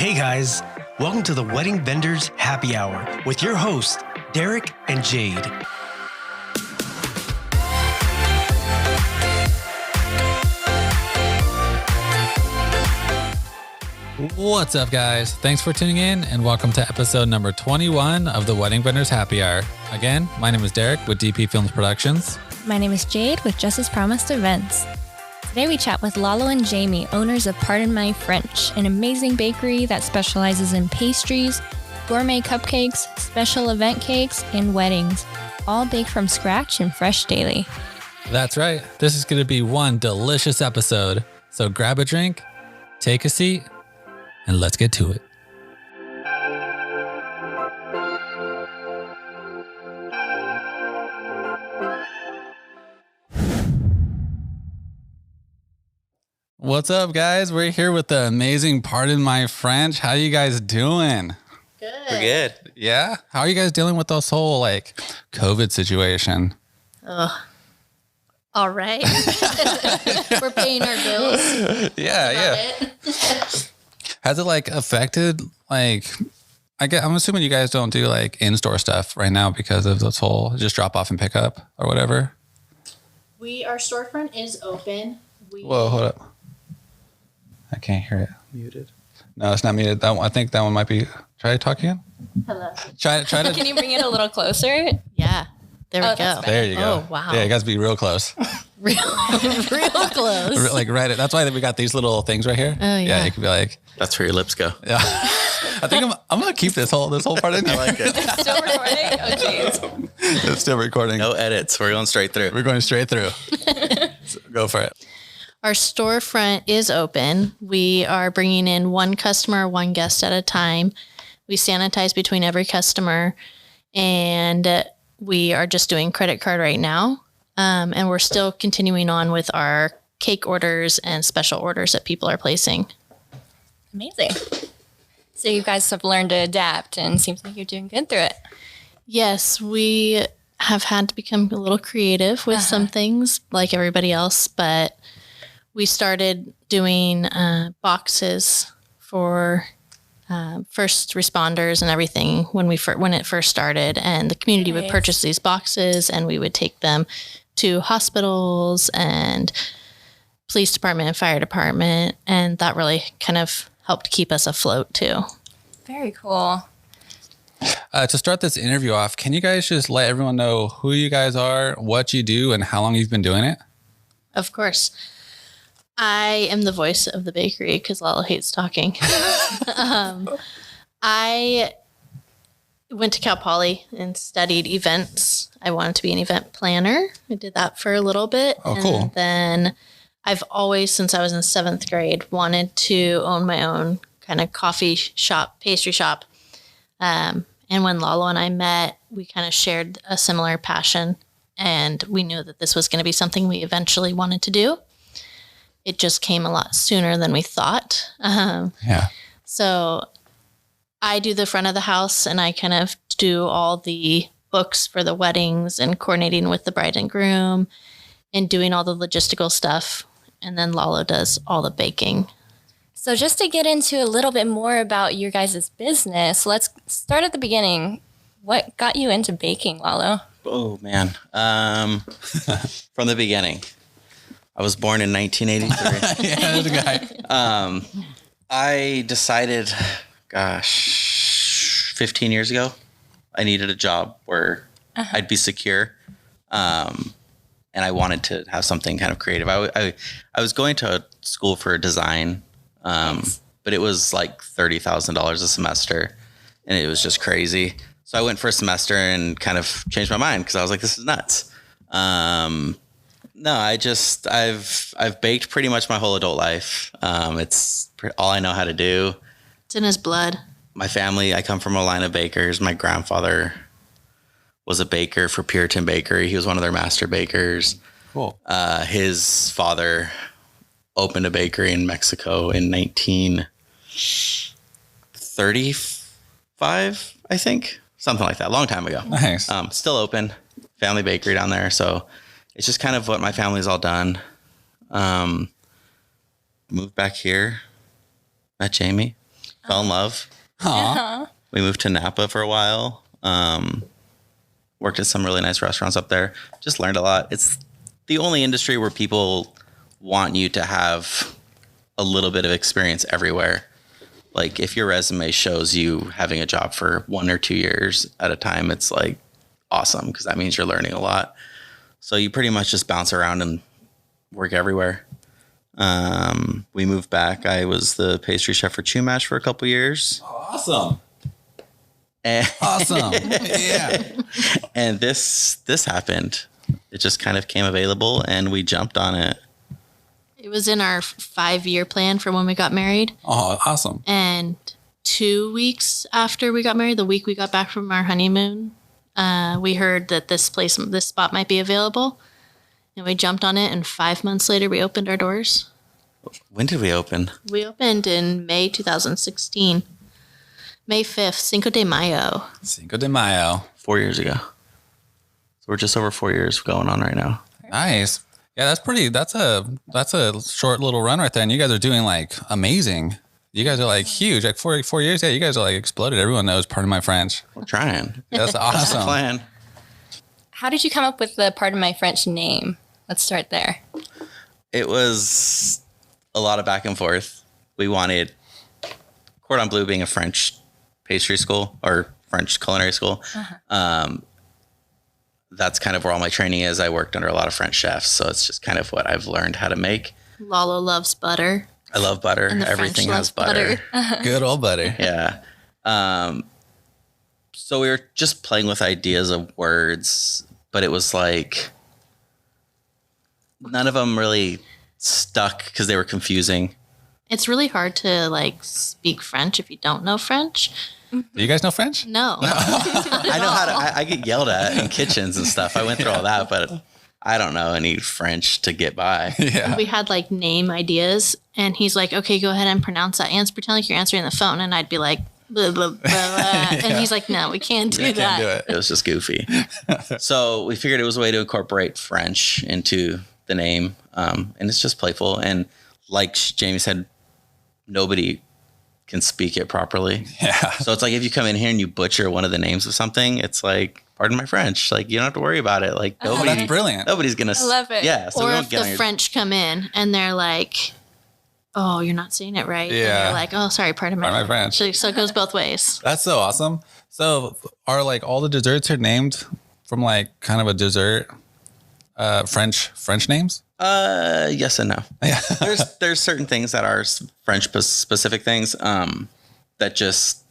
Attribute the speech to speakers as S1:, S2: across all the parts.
S1: Hey guys, welcome to the Wedding Vendors Happy Hour with your hosts, Derek and Jade.
S2: What's up, guys? Thanks for tuning in and welcome to episode number 21 of the Wedding Vendors Happy Hour. Again, my name is Derek with DP Films Productions.
S3: My name is Jade with Just As Promised Events. Today we chat with Lalo and Jamie, owners of Pardon My French, an amazing bakery that specializes in pastries, gourmet cupcakes, special event cakes, and weddings, all baked from scratch and fresh daily.
S2: That's right. This is going to be one delicious episode. So grab a drink, take a seat, and let's get to it. What's up, guys? We're here with the amazing Pardon My French. How you guys doing?
S4: Good. We're good.
S2: Yeah? How are you guys dealing with this whole, COVID situation?
S4: All right. We're paying our bills.
S2: Yeah. Has it, affected, I'm assuming you guys don't do, in-store stuff right now because of this whole just drop off and pick up or whatever?
S4: Our storefront is open.
S2: Whoa, hold up. I can't hear it. Muted. No, it's not muted. That one, I think that one might be. Try to talk again.
S4: Hello.
S2: Try to.
S3: Can you bring it a little closer?
S4: Yeah. There we go.
S2: There you go.
S4: Oh, wow.
S2: Yeah, you guys be real close.
S4: real close.
S2: Right. That's why we got these little things right here.
S4: Oh, yeah.
S2: Yeah, you could be like.
S5: That's where your lips go.
S2: Yeah. I think I'm gonna keep this whole part in.
S5: I like it.
S3: Still recording? Oh, jeez.
S2: It's still recording.
S5: No edits. We're going straight through.
S2: We're going straight through. So go for it.
S4: Our storefront is open. We are bringing in one customer, one guest at a time. We sanitize between every customer, and we are just doing credit card right now. And we're still continuing on with our cake orders and special orders that people are placing.
S3: Amazing. So you guys have learned to adapt and seems like you're doing good through it.
S4: Yes, we have had to become a little creative with some things like everybody else, but we started doing boxes for first responders and everything when it first started, and the community would purchase these boxes and we would take them to hospitals and police department and fire department, and that really kind of helped keep us afloat too.
S3: Very cool.
S2: To start this interview off, can you guys just let everyone know who you guys are, what you do, and how long you've been doing it?
S4: Of course. I am the voice of the bakery because Lalo hates talking. I went to Cal Poly and studied events. I wanted to be an event planner. I did that for a little bit.
S2: Oh, cool.
S4: And then I've always, since I was in 7th grade, wanted to own my own kind of coffee shop, pastry shop. And when Lalo and I met, we kind of shared a similar passion, and we knew that this was going to be something we eventually wanted to do. It just came a lot sooner than we thought.
S2: Yeah.
S4: So I do the front of the house, and I kind of do all the books for the weddings and coordinating with the bride and groom and doing all the logistical stuff. And then Lalo does all the baking.
S3: So just to get into a little bit more about your guys' business, let's start at the beginning. What got you into baking, Lalo?
S5: Oh, man. From the beginning. I was born in 1983.
S2: Yeah, there's a guy.
S5: I decided, 15 years ago, I needed a job where I'd be secure. And I wanted to have something kind of creative. I was going to school for design, but it was like $30,000 a semester, and it was just crazy. So I went for a semester and kind of changed my mind because I was like, this is nuts. No, I've baked pretty much my whole adult life. It's all I know how to do.
S4: It's in his blood.
S5: My family, I come from a line of bakers. My grandfather was a baker for Puritan Bakery. He was one of their master bakers.
S2: Cool.
S5: His father opened a bakery in Mexico in 1935, I think. Something like that. A long time ago.
S2: Nice.
S5: Still open. Family bakery down there. So it's just kind of what my family's all done. Moved back here. Met Jamie. Fell in love.
S2: Aw.
S5: We moved to Napa for a while. Worked at some really nice restaurants up there. Just learned a lot. It's the only industry where people want you to have a little bit of experience everywhere. Like if your resume shows you having a job for 1 or 2 years at a time, it's like awesome because that means you're learning a lot. So you pretty much just bounce around and work everywhere. We moved back. I was the pastry chef for Chumash for a couple years.
S2: Awesome.
S5: And,
S2: Awesome. Yeah.
S5: and this happened. It just kind of came available and we jumped on it.
S4: It was in our 5-year plan for when we got married.
S2: Oh, awesome.
S4: And 2 weeks after we got married, the week we got back from our honeymoon, we heard that this spot might be available. And we jumped on it. And 5 months later, we opened our doors.
S5: When did we open?
S4: We opened in May 2016. May 5th, Cinco de Mayo.
S2: Cinco de Mayo.
S5: 4 years ago. So we're just over 4 years going on right now.
S2: Nice. Yeah, that's a short little run right there. And you guys are doing like amazing. You guys are like huge. Like 4 years. Yeah, you guys are like exploded. Everyone knows Pardon My French.
S5: We're trying.
S2: That's
S5: That's the
S2: awesome.
S5: plan.
S3: How did you come up with the Pardon My French name? Let's start there.
S5: It was a lot of back and forth. We wanted Cordon Bleu being a French pastry school or French culinary school. That's kind of where all my training is. I worked under a lot of French chefs, so it's just kind of what I've learned how to make.
S4: Lalo loves butter.
S5: I love butter.
S4: And the
S5: Everything
S4: French
S5: has
S4: love
S5: butter.
S2: Good old buddy.
S5: Yeah. So we were just playing with ideas of words, but it was like none of them really stuck because they were confusing.
S4: It's really hard to like speak French if you don't know French.
S2: Do you guys know French?
S4: No.
S5: I know how to, I get yelled at in kitchens and stuff. I went through all that, but I don't know any French to get by.
S2: Yeah.
S4: We had like name ideas and he's like, okay, go ahead and pronounce that. Pretend like you're answering the phone. And I'd be like, blah, blah, blah, blah. And he's like, no, we can't do that.
S2: Can't do it.
S5: It was just goofy. So we figured it was a way to incorporate French into the name. And it's just playful. And like Jamie said, nobody can speak it properly.
S2: Yeah.
S5: So it's like if you come in here and you butcher one of the names of something, it's like, pardon my French. Like you don't have to worry about it. Like
S2: That's brilliant.
S5: nobody's gonna.
S3: I love it.
S5: Yeah. So
S4: Or
S5: we
S4: if
S5: don't get
S4: the
S5: on your,
S4: French come in and they're like, oh, you're not saying it right. And
S2: Yeah.
S4: you're like, oh, sorry, pardon
S2: Pardon my
S4: my
S2: French.
S4: So it goes both ways.
S2: That's so awesome. So are like all the desserts are named from like kind of a dessert French names?
S5: yes and no.
S2: Yeah.
S5: There's certain things that are French specific things that just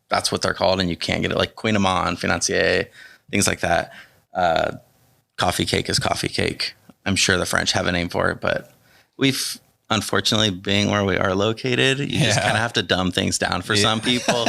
S5: that's what they're called and you can't get it, like Queen Amand, Financier, things like that. Coffee cake is coffee cake. I'm sure the French have a name for it, but we've unfortunately being where we are located, you just kind of have to dumb things down for some people.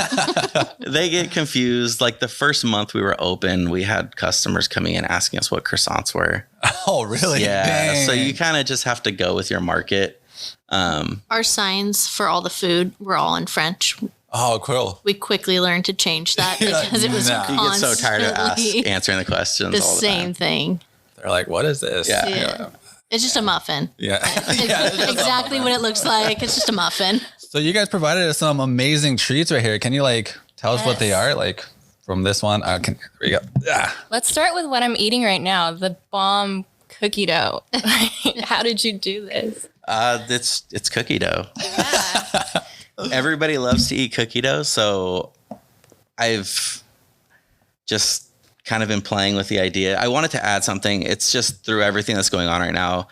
S5: They get confused. Like the first month we were open, we had customers coming in asking us what croissants were.
S2: Oh, really?
S5: Yeah.
S2: Dang.
S5: So you kind of just have to go with your market.
S4: Our signs for all the food were all in French.
S2: Oh, cool.
S4: We quickly learned to change that because it was
S2: No.
S5: You get so tired of
S4: constantly
S5: answering the questions
S4: the
S5: all the
S4: same
S5: time.
S4: thing.
S2: They're like, what is this?
S5: Yeah.
S4: Yeah. It's just a muffin.
S2: Yeah.
S4: It's exactly what it looks like. It's just a muffin.
S2: So you guys provided us some amazing treats right here. Can you like tell us what they are? Like from this one? Here we go. Ah.
S3: Let's start with what I'm eating right now, the bomb cookie dough. How did you do this?
S5: It's cookie dough. Everybody loves to eat cookie dough, so I've just kind of been playing with the idea. I wanted to add something. It's just through everything that's going on right now.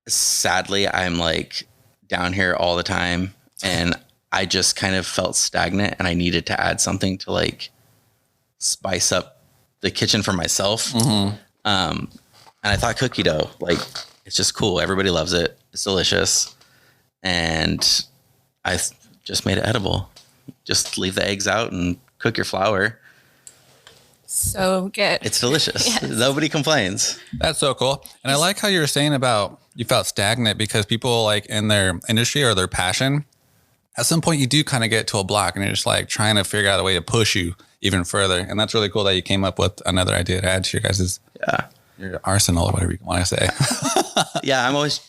S5: Sadly, I'm like down here all the time and I just kind of felt stagnant and I needed to add something to like spice up the kitchen for myself. And I thought cookie dough, like it's just cool. Everybody loves it. It's delicious. And I just made it edible. Just leave the eggs out and cook your flour.
S3: So good.
S5: It's delicious.
S3: Yes.
S5: Nobody complains.
S2: That's so cool. And I like how you were saying about you felt stagnant because people like in their industry or their passion, at some point you do kind of get to a block and you're just like trying to figure out a way to push you even further. And that's really cool that you came up with another idea to add to your guys' your arsenal or whatever you want to say.
S5: Yeah, I'm always,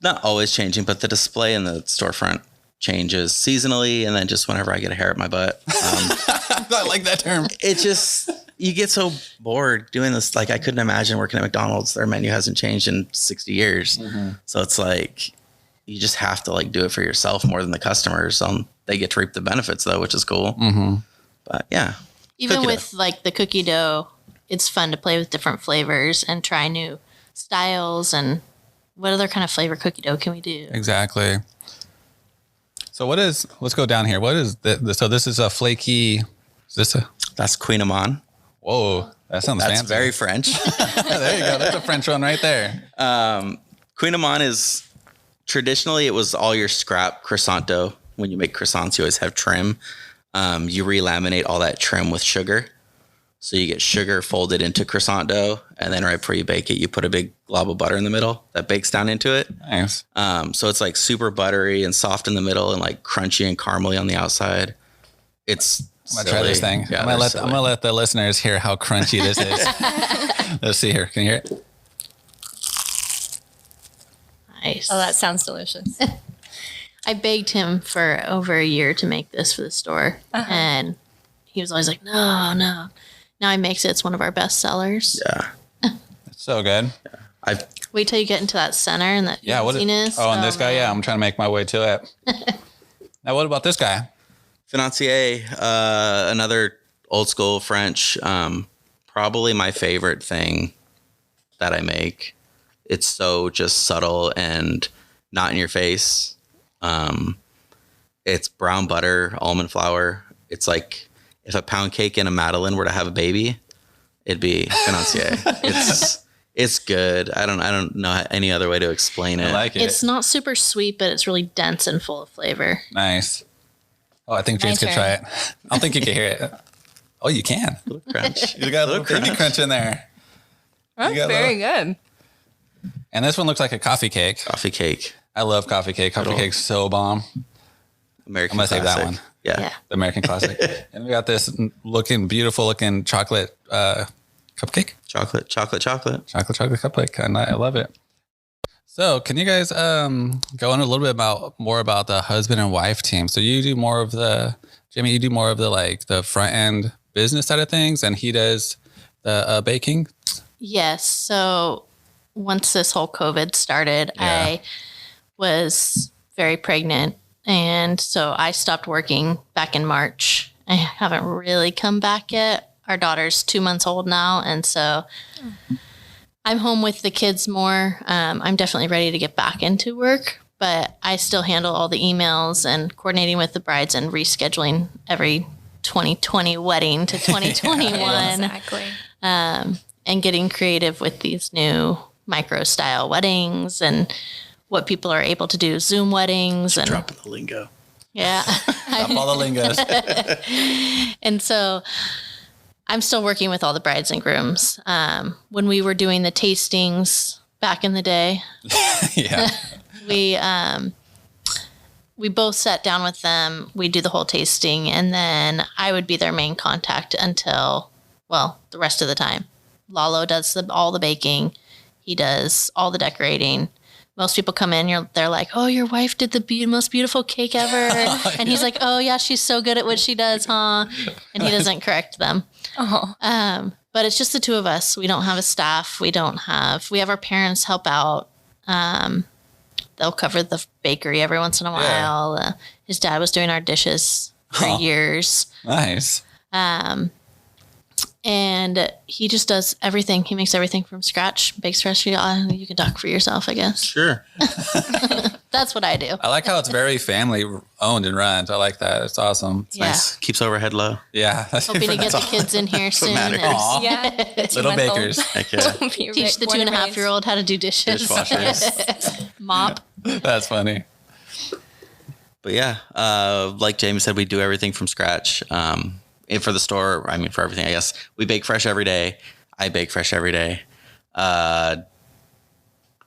S5: not always changing, but the display in the storefront changes seasonally, and then just whenever I get a hair at my butt.
S2: I like that term.
S5: It just, you get so bored doing this. Like, I couldn't imagine working at McDonald's. Their menu hasn't changed in 60 years. So it's like, you just have to like do it for yourself more than the customers. They get to reap the benefits though, which is cool. But yeah.
S4: Even with like the cookie dough, it's fun to play with different flavors and try new styles. And what other kind of flavor cookie dough can we do?
S2: Exactly. So let's go down here. What is this? So this is a flaky,
S5: That's Queen Amman.
S2: Whoa, that sounds
S5: That's
S2: fancy.
S5: very French.
S2: There you go. That's a French one right there.
S5: Queen Amman is, traditionally it was all your scrap croissant dough. When you make croissants, you always have trim. You relaminate all that trim with sugar. So you get sugar folded into croissant dough, and then right before you bake it, you put a big glob of butter in the middle that bakes down into it.
S2: Nice.
S5: So it's like super buttery and soft in the middle and like crunchy and caramely on the outside. It's
S2: I'm gonna try this thing.
S5: Yeah,
S2: I'm gonna let the listeners hear how crunchy this is. Let's see here. Can you hear it?
S4: Nice.
S3: Oh, that sounds delicious.
S4: I begged him for over a year to make this for the store. And he was always like, no. Now he makes it. It's one of our best sellers.
S5: Yeah.
S2: It's so good.
S4: Wait till you get into that center and that easiness.
S2: And this guy, I'm trying to make my way to it. Now, what about this guy?
S5: Financier, another old school French, probably my favorite thing that I make. It's so just subtle and not in your face. It's brown butter, almond flour. It's like if a pound cake and a Madeleine were to have a baby, it'd be Financier. It's good. I don't know any other way to explain it.
S2: I like it.
S4: It's not super sweet, but it's really dense and full of flavor.
S2: Nice. Oh, I think Jade's gonna try it. I don't think you can hear it. Oh, you can.
S5: A little crunch.
S2: You got a little baby crunch in there.
S3: That's very good.
S2: And this one looks like a coffee cake.
S5: Coffee cake.
S2: I love coffee cake. Coffee cake's so bomb.
S5: American
S2: I'm gonna
S5: classic.
S2: save that one.
S5: Yeah.
S2: The American classic. And we got this beautiful looking chocolate cupcake.
S5: Chocolate
S2: Cupcake. I love it. So can you guys go on a little bit more about the husband and wife team? So you do more of Jamie, you do more of the front end business side of things, and he does the baking?
S4: Yes. So once this whole COVID started, I was very pregnant. And so I stopped working back in March. I haven't really come back yet. Our daughter's 2 months old now. And so I'm home with the kids more. I'm definitely ready to get back into work, but I still handle all the emails and coordinating with the brides and rescheduling every 2020 wedding to 2021.
S3: Exactly.
S4: And getting creative with these new micro style weddings and what people are able to do, Zoom weddings. And
S5: Dropping the lingo.
S4: yeah.
S2: Drop all the lingos.
S4: And so I'm still working with all the brides and grooms. When we were doing the tastings back in the day,
S2: Yeah.
S4: we both sat down with them. We do the whole tasting, and then I would be their main contact until, the rest of the time. Lalo does all the baking. He does all the decorating. Most people come in, they're like, oh, your wife did the most beautiful cake ever. And he's like, oh, yeah, she's so good at what she does, huh? And he doesn't correct them. But it's just the two of us. We don't have a staff. We have our parents help out. They'll cover the bakery every once in a while. His dad was doing our dishes for years.
S2: Nice.
S4: And he just does everything. He makes everything from scratch, bakes fresh. You can talk for yourself, I guess.
S5: Sure.
S4: That's what I do.
S2: I like how it's very family owned and run. I like that. It's awesome.
S4: Yeah.
S5: Nice. Keeps overhead low.
S2: Yeah.
S4: Hoping to get the kids in here soon.
S5: matters.
S4: and
S2: Aw.
S3: Yeah.
S2: Little bakers.
S5: Heck yeah.
S4: teach the 2.5-year-old how to do dishes.
S5: Dishwashers.
S4: Mop.
S2: That's funny.
S5: But yeah, like Jamie said, we do everything from scratch. And for the store, for everything, I guess. We bake fresh every day. I bake fresh every day.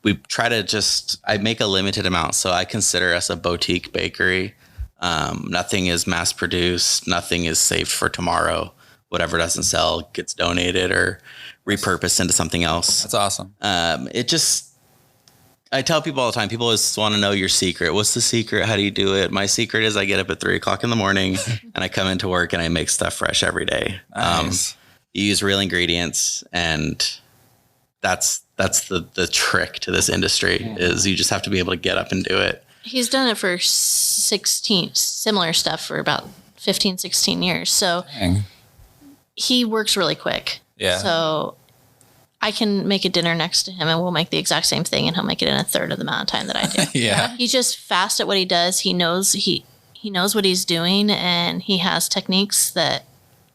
S5: We try to I make a limited amount. So I consider us a boutique bakery. Nothing is mass produced. Nothing is saved for tomorrow. Whatever doesn't sell gets donated or repurposed into something else.
S2: That's awesome.
S5: It just I tell people all the time, people always want to know your secret. What's the secret? How do you do it? My secret is I get up at 3:00 in the morning and I come into work and I make stuff fresh every day.
S2: Nice.
S5: You use real ingredients, and that's the trick to this industry is you just have to be able to get up and do it.
S4: He's done it for 16, similar stuff for about 15, 16 years. So
S2: Dang.
S4: he works really quick.
S2: Yeah.
S4: So I can make a dinner next to him and we'll make the exact same thing and he'll make it in a third of the amount of time that I do.
S2: Yeah.
S4: He's just fast at what he does. He knows he knows what he's doing, and he has techniques that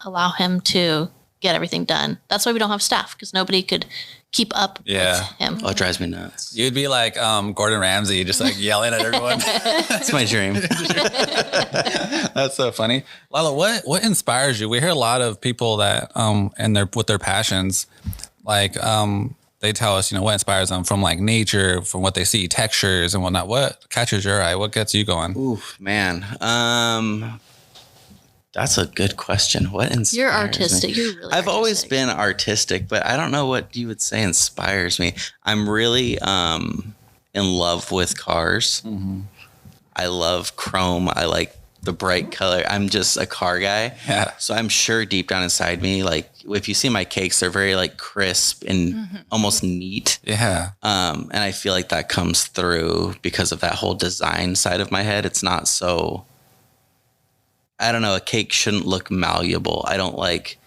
S4: allow him to get everything done. That's why we don't have staff, because nobody could keep up with him.
S5: Oh, it drives me nuts.
S2: You'd be like Gordon Ramsay, just like yelling at everyone.
S5: That's my dream.
S2: That's so funny. Lalo, what inspires you? We hear a lot of people that with their passions, like they tell us, what inspires them from like nature, from what they see, textures and whatnot. What catches your eye? What gets you going?
S5: Ooh, man. That's a good question. What inspires
S4: You're artistic.
S5: me?
S4: You're really
S5: I've always
S4: artistic.
S5: been artistic, but I don't know what you would say inspires me. I'm really in love with cars.
S2: Mm-hmm.
S5: I love chrome. I like the bright color. I'm just a car guy.
S2: Yeah.
S5: So I'm sure deep down inside me, like if you see my cakes, they're very like crisp and almost neat.
S2: Yeah.
S5: And I feel like that comes through because of that whole design side of my head. It's not so, I don't know, a cake shouldn't look malleable. I don't like,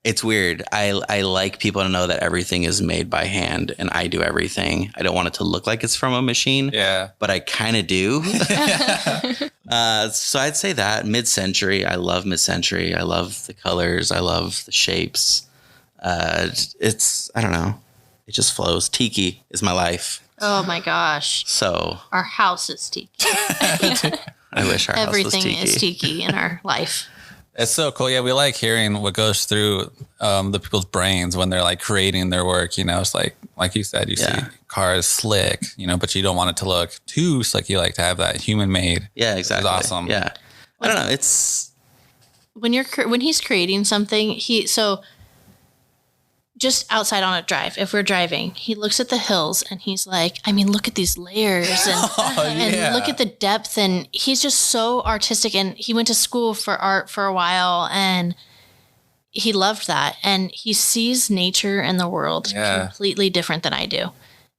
S5: it's weird. I like people to know that everything is made by hand and I do everything. I don't want it to look like it's from a machine.
S2: Yeah.
S5: But I kind of do. So I'd say that mid-century. I love mid-century. I love the colors. I love the shapes. It's, I don't know. It just flows. Tiki is my life.
S4: Oh my gosh.
S5: So
S4: Our house is tiki.
S5: I wish our
S4: Everything
S5: house was tiki.
S4: is tiki in our life.
S2: It's so cool. Yeah, we like hearing what goes through the people's brains when they're like creating their work. It's like you said, you see cars slick, but you don't want it to look too slick. You like to have that human made.
S5: Yeah, exactly.
S2: It's awesome.
S5: Yeah. I don't know. It's
S4: When he's creating something, just outside on a drive, if we're driving, he looks at the hills and he's like, I mean, look at these layers and look at the depth. And he's just so artistic. And he went to school for art for a while and he loved that. And he sees nature and the world completely different than I do.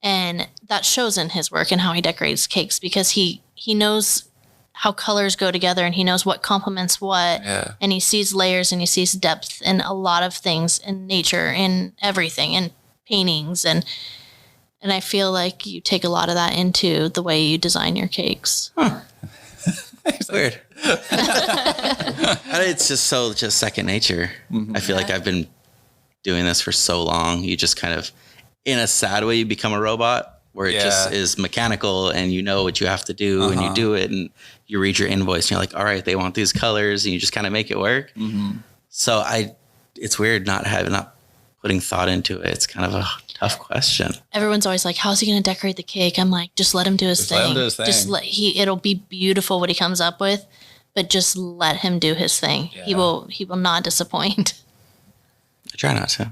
S4: And that shows in his work and how he decorates cakes, because he knows how colors go together and he knows what complements what.
S2: Yeah.
S4: And he sees layers and he sees depth in a lot of things in nature, in everything, in paintings. And I feel like you take a lot of that into the way you design your cakes.
S5: It's weird. It's just second nature. I feel like I've been doing this for so long. You just kind of, in a sad way, you become a robot where it just is mechanical and you know what you have to do and you do it and you read your invoice and you're like, all right, they want these colors, and you just kind of make it work. So it's weird not putting thought into it. It's kind of a tough question.
S4: Everyone's always like, how's he going to decorate the cake? I'm like, just let him do his thing.
S2: Let him do his thing.
S4: It'll be beautiful what he comes up with, but just let him do his thing.
S2: Yeah.
S4: He will not disappoint.
S5: I try not to.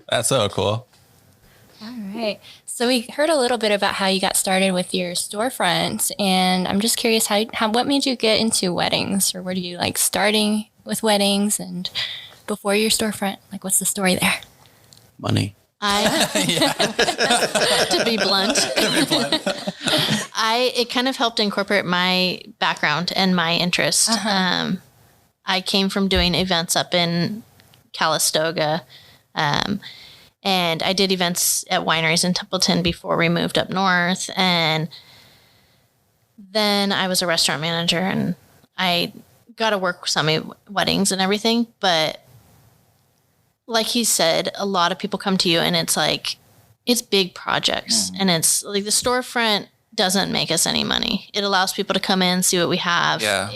S2: That's so cool.
S3: All right. So we heard a little bit about how you got started with your storefront, and I'm just curious what made you get into weddings, or were you like starting with weddings and before your storefront? Like, what's the story there?
S5: Money.
S4: To be blunt, it kind of helped incorporate my background and my interest. I came from doing events up in Calistoga. And I did events at wineries in Templeton before we moved up north. And then I was a restaurant manager and I got to work some weddings and everything. But like he said, a lot of people come to you and it's like, it's big projects. And it's like the storefront doesn't make us any money. It allows people to come in, see what we have.
S2: Yeah.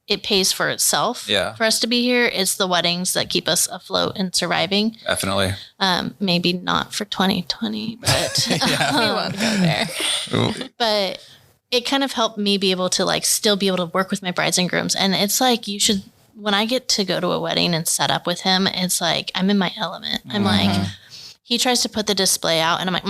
S4: It pays for itself for us to be here. It's the weddings that keep us afloat and surviving.
S2: Definitely.
S4: Maybe not for 2020, but
S3: We won't go there.
S4: but it kind of helped me be able to like still be able to work with my brides and grooms. And it's like when I get to go to a wedding and set up with him, it's like I'm in my element. I'm like, he tries to put the display out and I'm like,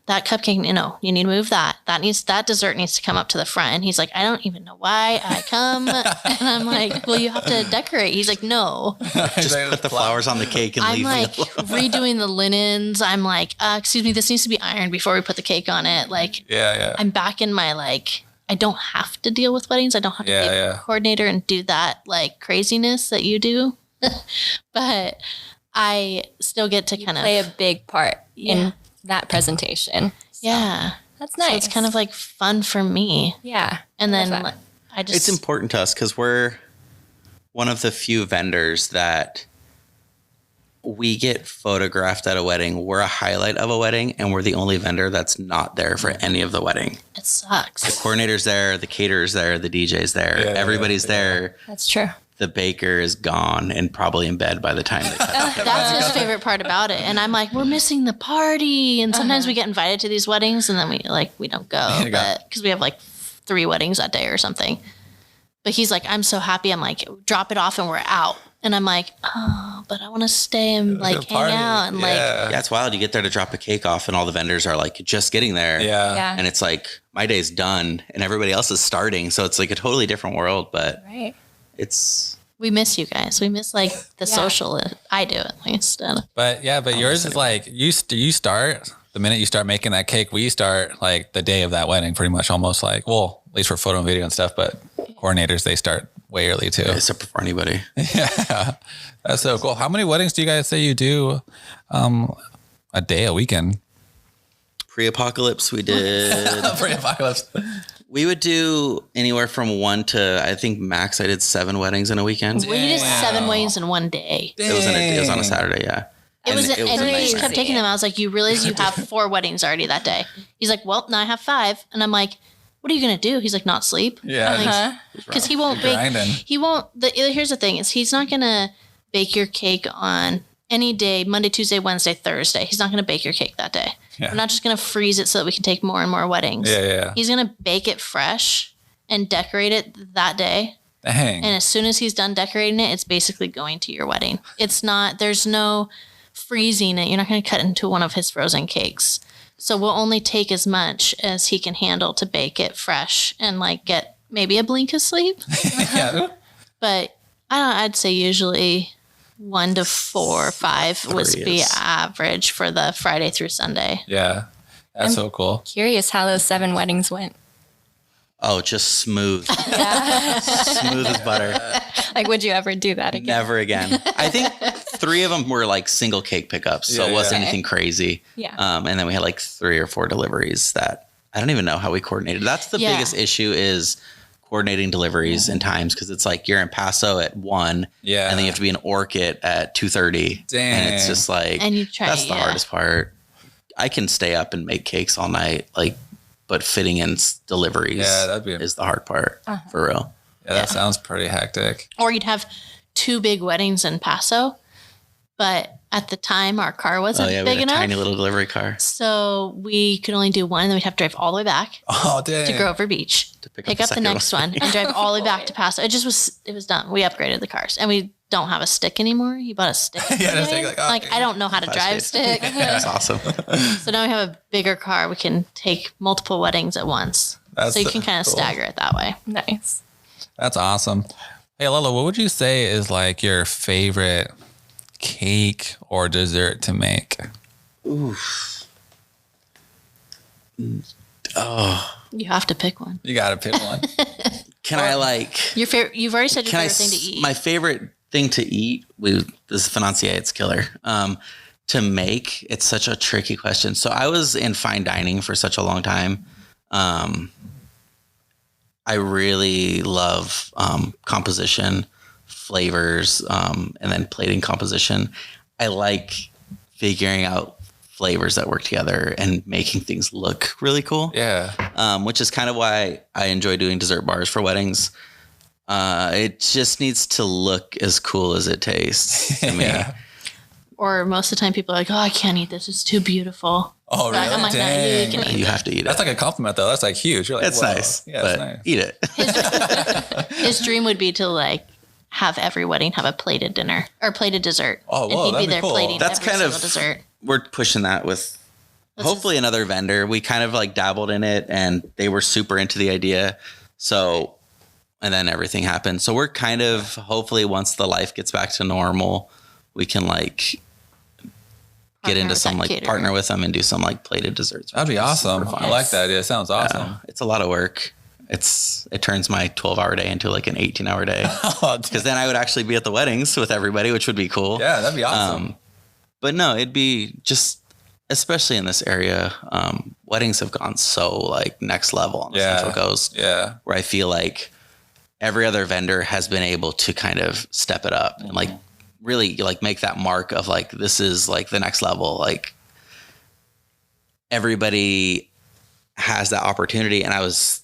S4: that cupcake, you need to move that. That dessert needs to come up to the front. And he's like, I don't even know why I come. And I'm like, well, you have to decorate. He's like, no.
S5: Just put the flowers on the cake and leave
S4: like
S5: me alone.
S4: redoing the linens. I'm like, excuse me, this needs to be ironed before we put the cake on it. Like, I'm back in my, like, I don't have to deal with weddings. I don't have to be a coordinator and do that like craziness that you do. But I still get to kind of
S3: play a big part in that presentation. So that's nice.
S4: So it's kind of like fun for me.
S3: Yeah.
S4: And then
S5: it's important to us because we're one of the few vendors that we get photographed at a wedding. We're a highlight of a wedding, and we're the only vendor that's not there for any of the wedding.
S4: It sucks.
S5: The coordinator's there, the caterer's there, the DJ's there, everybody's there.
S3: That's true.
S5: The baker is gone and probably in bed by the time they cut it.
S4: That's his favorite part about it. And I'm like, we're missing the party. And sometimes we get invited to these weddings and then we don't go because we have like 3 weddings that day or something. But he's like, I'm so happy. I'm like, drop it off and we're out. And I'm like, oh, but I want to stay and like hang out and like.
S5: Yeah, it's wild. You get there to drop a cake off and all the vendors are like just getting there.
S3: Yeah.
S5: And it's like, my day's done and everybody else is starting. So it's like a totally different world, but we
S4: miss you guys. We miss like the social. I do at least.
S2: But yours is like you start the minute you start making that cake. We start like the day of that wedding, pretty much almost like, well, at least for photo and video and stuff. But coordinators, they start way early too.
S5: Except for anybody.
S2: Yeah, that's so cool. How many weddings do you guys say you do a day, a weekend?
S5: Pre-apocalypse, we did.
S2: Pre-apocalypse.
S5: We would do anywhere from 1 to, I think max I did 7 weddings in a weekend.
S4: We did 7 weddings in one day.
S5: It was on a Saturday, yeah.
S4: And he just kept taking them. I was like, you realize you have 4 weddings already that day. He's like, well, now I have 5. And I'm like, what are you going to do? He's like, not sleep.
S2: Yeah.
S4: Because he won't bake. He won't. Here's the thing is he's not going to bake your cake on any day, Monday, Tuesday, Wednesday, Thursday. He's not going to bake your cake that day. Yeah. We're not just going to freeze it so that we can take more and more weddings.
S2: Yeah.
S4: He's going to bake it fresh and decorate it that day.
S2: Dang.
S4: And as soon as he's done decorating it, it's basically going to your wedding. There's no freezing it. You're not going to cut into one of his frozen cakes. So we'll only take as much as he can handle to bake it fresh and like get maybe a blink of sleep. But I'd say usually 1 to 4 or 5 would be average for the Friday through Sunday.
S2: Yeah. That's so cool.
S3: Curious how those 7 weddings went.
S5: Oh, just smooth. Smooth as butter.
S3: Like, would you ever do that again?
S5: Never again. I think 3 of them were like single cake pickups. So it wasn't anything crazy.
S3: Yeah.
S5: And then we had like 3 or 4 deliveries that I don't even know how we coordinated. That's the biggest issue is coordinating deliveries and times. Cause it's like you're in Paso at 1 and then you have to be in Orchid at 2:30.
S2: Dang.
S5: And it's just like, that's the hardest part. I can stay up and make cakes all night. But fitting in deliveries is the hard part for real.
S2: Yeah, that sounds pretty hectic.
S4: Or you'd have 2 big weddings in Paso, but at the time our car wasn't big enough.
S5: Tiny little delivery car.
S4: So we could only do 1 and then we'd have to drive all the way back to Grover Beach to pick up the next one and drive all the way back to Paso. It was done. We upgraded the cars and we don't have a stick anymore. He bought a stick. I don't know how to drive stick.
S5: That's awesome.
S4: So now we have a bigger car. We can take multiple weddings at once. So you can kind of stagger it that way.
S3: Nice.
S2: That's awesome. Hey, Lalo, what would you say is like your favorite cake or dessert to make?
S5: Oof. Oh.
S4: You have to pick one.
S2: You got to pick one.
S5: Can I like...
S4: Your favorite? You've already said your favorite thing to eat.
S5: My favorite thing to eat, this is financier, it's killer. To make, it's such a tricky question. So I was in fine dining for such a long time. I really love composition, flavors, and then plating composition. I like figuring out flavors that work together and making things look really cool.
S2: Yeah.
S5: Which is kind of why I enjoy doing dessert bars for weddings. It just needs to look as cool as it tastes to me.
S4: Or most of the time people are like, oh, I can't eat this. It's too beautiful.
S2: Oh, really?
S4: I'm like, no, you can eat it.
S5: You have to eat it.
S2: That's like a compliment, though. That's like huge. You're like,
S5: it's nice. Yeah, but nice. Eat it.
S4: His dream would be to like have every wedding have a plated dinner or plated dessert.
S2: Oh, whoa,
S4: and he'd be there
S2: cool.
S4: plating
S5: That's
S4: every
S5: kind
S4: single
S5: of
S4: dessert.
S5: we're pushing that with hopefully another vendor. We kind of like dabbled in it and they were super into the idea. So, and then everything happened. So we're kind of, hopefully once the life gets back to normal, we can like get into some like caterer. Partner with them and do some like plated desserts.
S2: That'd be awesome. I like that idea. It sounds awesome.
S5: It's a lot of work. It turns my 12-hour day into like an 18-hour day. Because then I would actually be at the weddings with everybody, which would be cool.
S2: Yeah, that'd be awesome.
S5: But no, it'd be just, especially in this area, weddings have gone so like next level on the Central Coast.
S2: Yeah.
S5: Where I feel like every other vendor has been able to kind of step it up and like really like make that mark of like, this is like the next level. Like everybody has that opportunity. And I was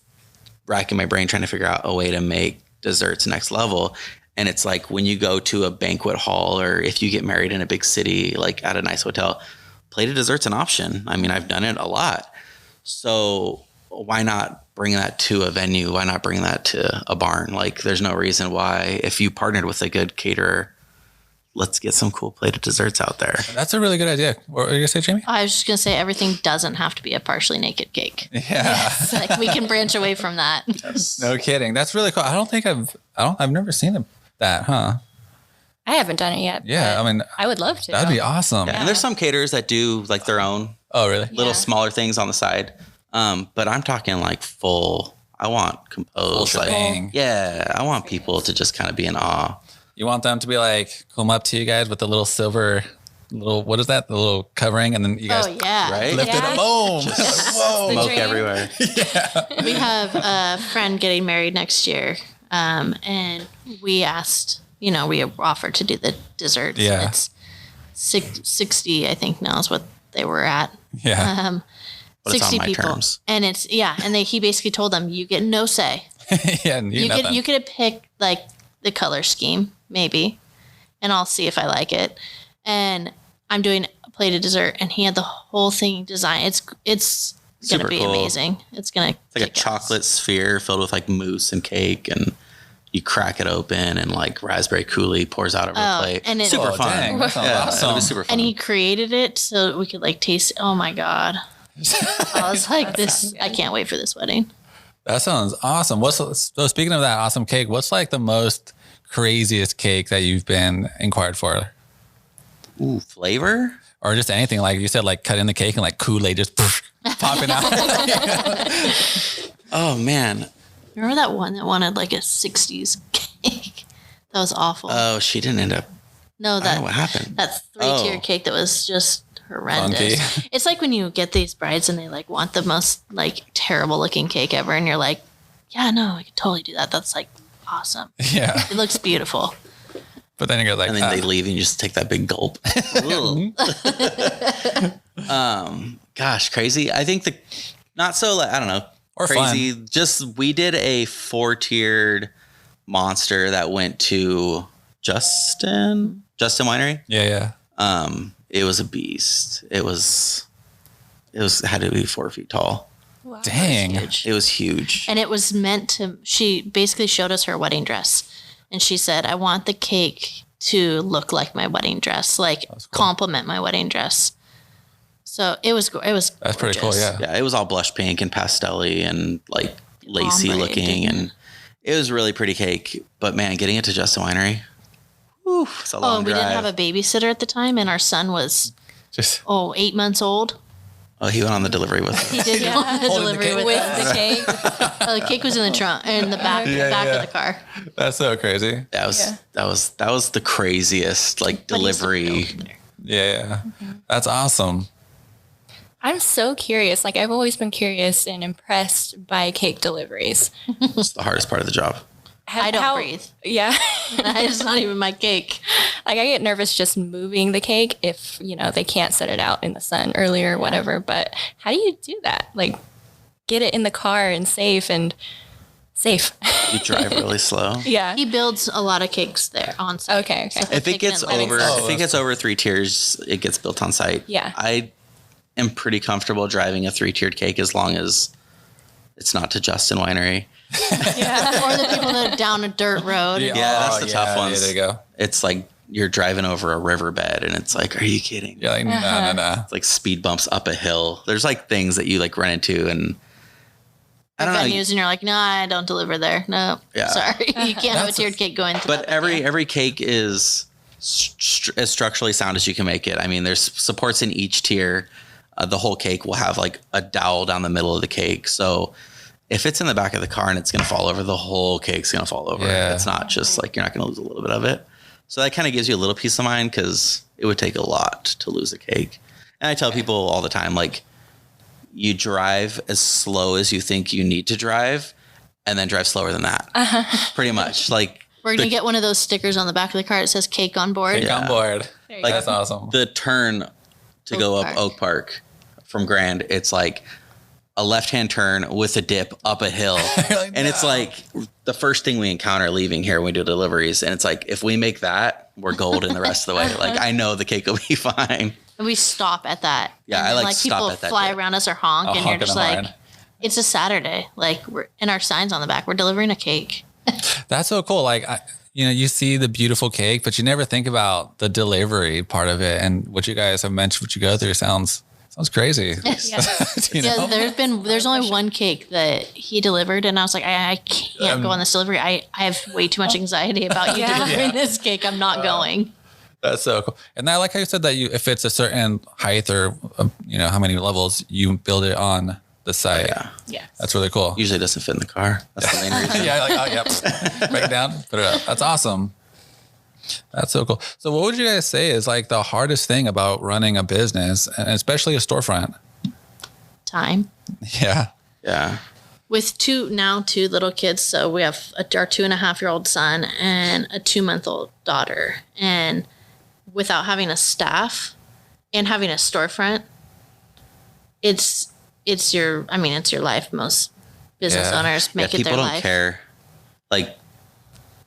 S5: racking my brain trying to figure out a way to make desserts next level. And it's like when you go to a banquet hall or if you get married in a big city, like at a nice hotel, plated dessert's an option. I mean, I've done it a lot. So why not bring that to a venue? Why not bring that to a barn? Like there's no reason why, if you partnered with a good caterer, let's get some cool plated desserts out there.
S2: That's a really good idea. What were you going to say, Jamie?
S4: I was just going to say everything doesn't have to be a partially naked cake.
S2: Yeah.
S4: Like we can branch away from that.
S2: No kidding. That's really cool. I've never seen that, huh?
S3: I haven't done it yet.
S2: Yeah. I mean,
S3: I would love to.
S2: That'd be awesome.
S5: Yeah. And there's some caterers that do like their own little smaller things on the side. But I'm talking like full, I want composed. Like, I want people to just kind of be in awe.
S2: You want them to be like, come up to you guys with the little silver, what is that? The little covering. And then you guys lift it up. Boom.
S5: Whoa. Smoke everywhere.
S4: Yeah. We have a friend getting married next year. And we asked, we offered to do the desserts.
S2: Yeah.
S4: It's 60, I think now is what they were at.
S2: Yeah.
S4: 60 people. Terms. And he basically told them, you get no say. You could pick like the color scheme, maybe, and I'll see if I like it. And I'm doing a plated dessert, and he had the whole thing designed. It's going to be amazing. It's like
S5: a chocolate sphere filled with like mousse and cake, and you crack it open, and like raspberry coulis pours out over the plate.
S4: And it's
S5: super fun.
S2: Dang, that sounds awesome.
S5: It was super fun.
S4: And he created it so we could like taste it. Oh my God. I was like, I can't wait for this wedding.
S2: That sounds awesome. So speaking of that awesome cake, what's like the most craziest cake that you've been inquired for?
S5: Ooh, flavor?
S2: Or just anything, like you said, like cutting the cake and like Kool-Aid just popping out.
S5: Oh man.
S4: Remember that one that wanted like a 60s cake? That was awful.
S5: Oh, she didn't end up.
S4: No,
S5: I don't know what happened.
S4: That 3-tier cake that was just horrendous. Funky. It's like when you get these brides and they like want the most like terrible looking cake ever, and you're like, yeah, no, I could totally do that. That's like awesome.
S2: Yeah,
S4: it looks beautiful.
S2: But then you go like,
S5: and then they leave and you just take that big gulp. Gosh, crazy. I think not so like, I don't know,
S2: or
S5: crazy.
S2: Fun.
S5: Just we did a 4-tiered monster that went to Justin Winery.
S2: Yeah.
S5: It was a beast. It had to be 4 feet tall.
S3: Wow.
S2: Dang.
S5: It was huge.
S4: And it was meant to, she basically showed us her wedding dress. And she said, I want the cake to look like my wedding dress, like complement my wedding dress. So it was
S2: That's gorgeous. Pretty cool, yeah.
S5: Yeah, it was all blush pink and pastel-y and like lacy looking. And it was really pretty cake. But man, getting it to Justin Winery, it's a long drive.
S4: We didn't have a babysitter at the time, and our son was 8 months old.
S5: Oh, he went on the delivery with us.
S4: He did go on the delivery with
S3: the cake.
S4: The cake was in the trunk, in the back of the car.
S2: That's so crazy.
S5: That was the craziest like delivery.
S2: Yeah. That's awesome.
S3: I'm so curious. Like I've always been curious and impressed by cake deliveries.
S5: It's the hardest part of the job.
S4: I don't breathe.
S3: Yeah.
S4: It's not even my cake.
S3: Like I get nervous just moving the cake if, they can't set it out in the sun early or whatever. But how do you do that? Like get it in the car and safe.
S5: You drive really slow.
S3: Yeah.
S4: He builds a lot of cakes there on site.
S3: Okay.
S4: So
S5: if it gets over 3 tiers, it gets built on site.
S3: Yeah.
S5: I am pretty comfortable driving a 3-tiered cake as long as it's not to Justin Winery.
S4: Yeah. Or the people that are down a dirt road.
S5: Yeah, that's the tough ones.
S2: Yeah, there you go.
S5: It's like you're driving over a riverbed and it's like, are you kidding?
S2: You're like, no.
S5: It's like speed bumps up a hill. There's like things that you like run into, and I don't know.
S4: Venues, and you're like, no, I don't deliver there. No, sorry, you can't have a tiered cake going.
S5: But every cake is as structurally sound as you can make it. I mean, there's supports in each tier. The whole cake will have like a dowel down the middle of the cake, so if it's in the back of the car and it's going to fall over, the whole cake's going to fall over.
S2: Yeah.
S5: It's not just like you're not going to lose a little bit of it. So that kind of gives you a little peace of mind, because it would take a lot to lose a cake. And I tell people all the time, like, you drive as slow as you think you need to drive, and then drive slower than that. Pretty much. Like,
S4: we're going to get one of those stickers on the back of the car that says cake on board.
S2: Cake on board.
S5: Like,
S2: that's awesome.
S5: The turn to go up Oak Park from Grand, it's like a left-hand turn with a dip up a hill.
S2: Like,
S5: and it's like the first thing we encounter leaving here when we do deliveries. And it's like, if we make that, we're golden the rest of the way. Like, I know the cake will be fine.
S4: And we stop at that.
S5: Yeah,
S4: and
S5: I
S4: then,
S5: like stop
S4: people
S5: at that
S4: fly
S5: dip.
S4: around us or honk, and you're just like,
S2: horn.
S4: it's a Saturday. Like, we're in our signs on the back. We're delivering a cake.
S2: That's so cool. Like, you see the beautiful cake, but you never think about the delivery part of it. And what you guys have mentioned, what you go through sounds crazy. You know?
S4: Yeah, there's only one cake that he delivered, and I was like, I can't go on this delivery. I have way too much anxiety about you delivering this cake. I'm not going.
S2: That's so cool. And I like how you said that if it's a certain height or, how many levels, you build it on the site.
S5: Yeah.
S4: Yes.
S2: That's really cool.
S5: Usually it doesn't fit in the car. That's the main reason.
S2: Yeah, like, yep. Break it down, put it up. That's awesome. That's so cool. So what would you guys say is like the hardest thing about running a business, and especially a storefront?
S4: Time.
S2: Yeah.
S5: Yeah.
S4: With two little kids, so we have our 2.5-year-old son and a 2-month-old daughter. And without having a staff and having a storefront, it's your life. Most business owners make it their
S5: people
S4: life.
S5: don't care. Like,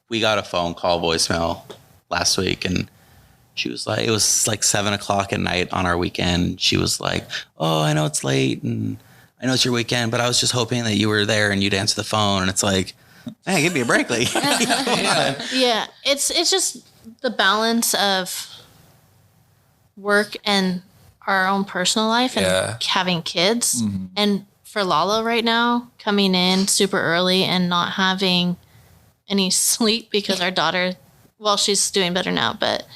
S5: we got a phone call voicemail last week, and she was like, it was like 7:00 at night on our weekend. She was like, oh, I know it's late and I know it's your weekend, but I was just hoping that you were there and you'd answer the phone. And it's like, man, give me a break. Like,
S4: Yeah. It's just the balance of work and our own personal life and having kids. Mm-hmm. And for Lalo right now, coming in super early and not having any sleep because our daughter, well, she's doing better now, but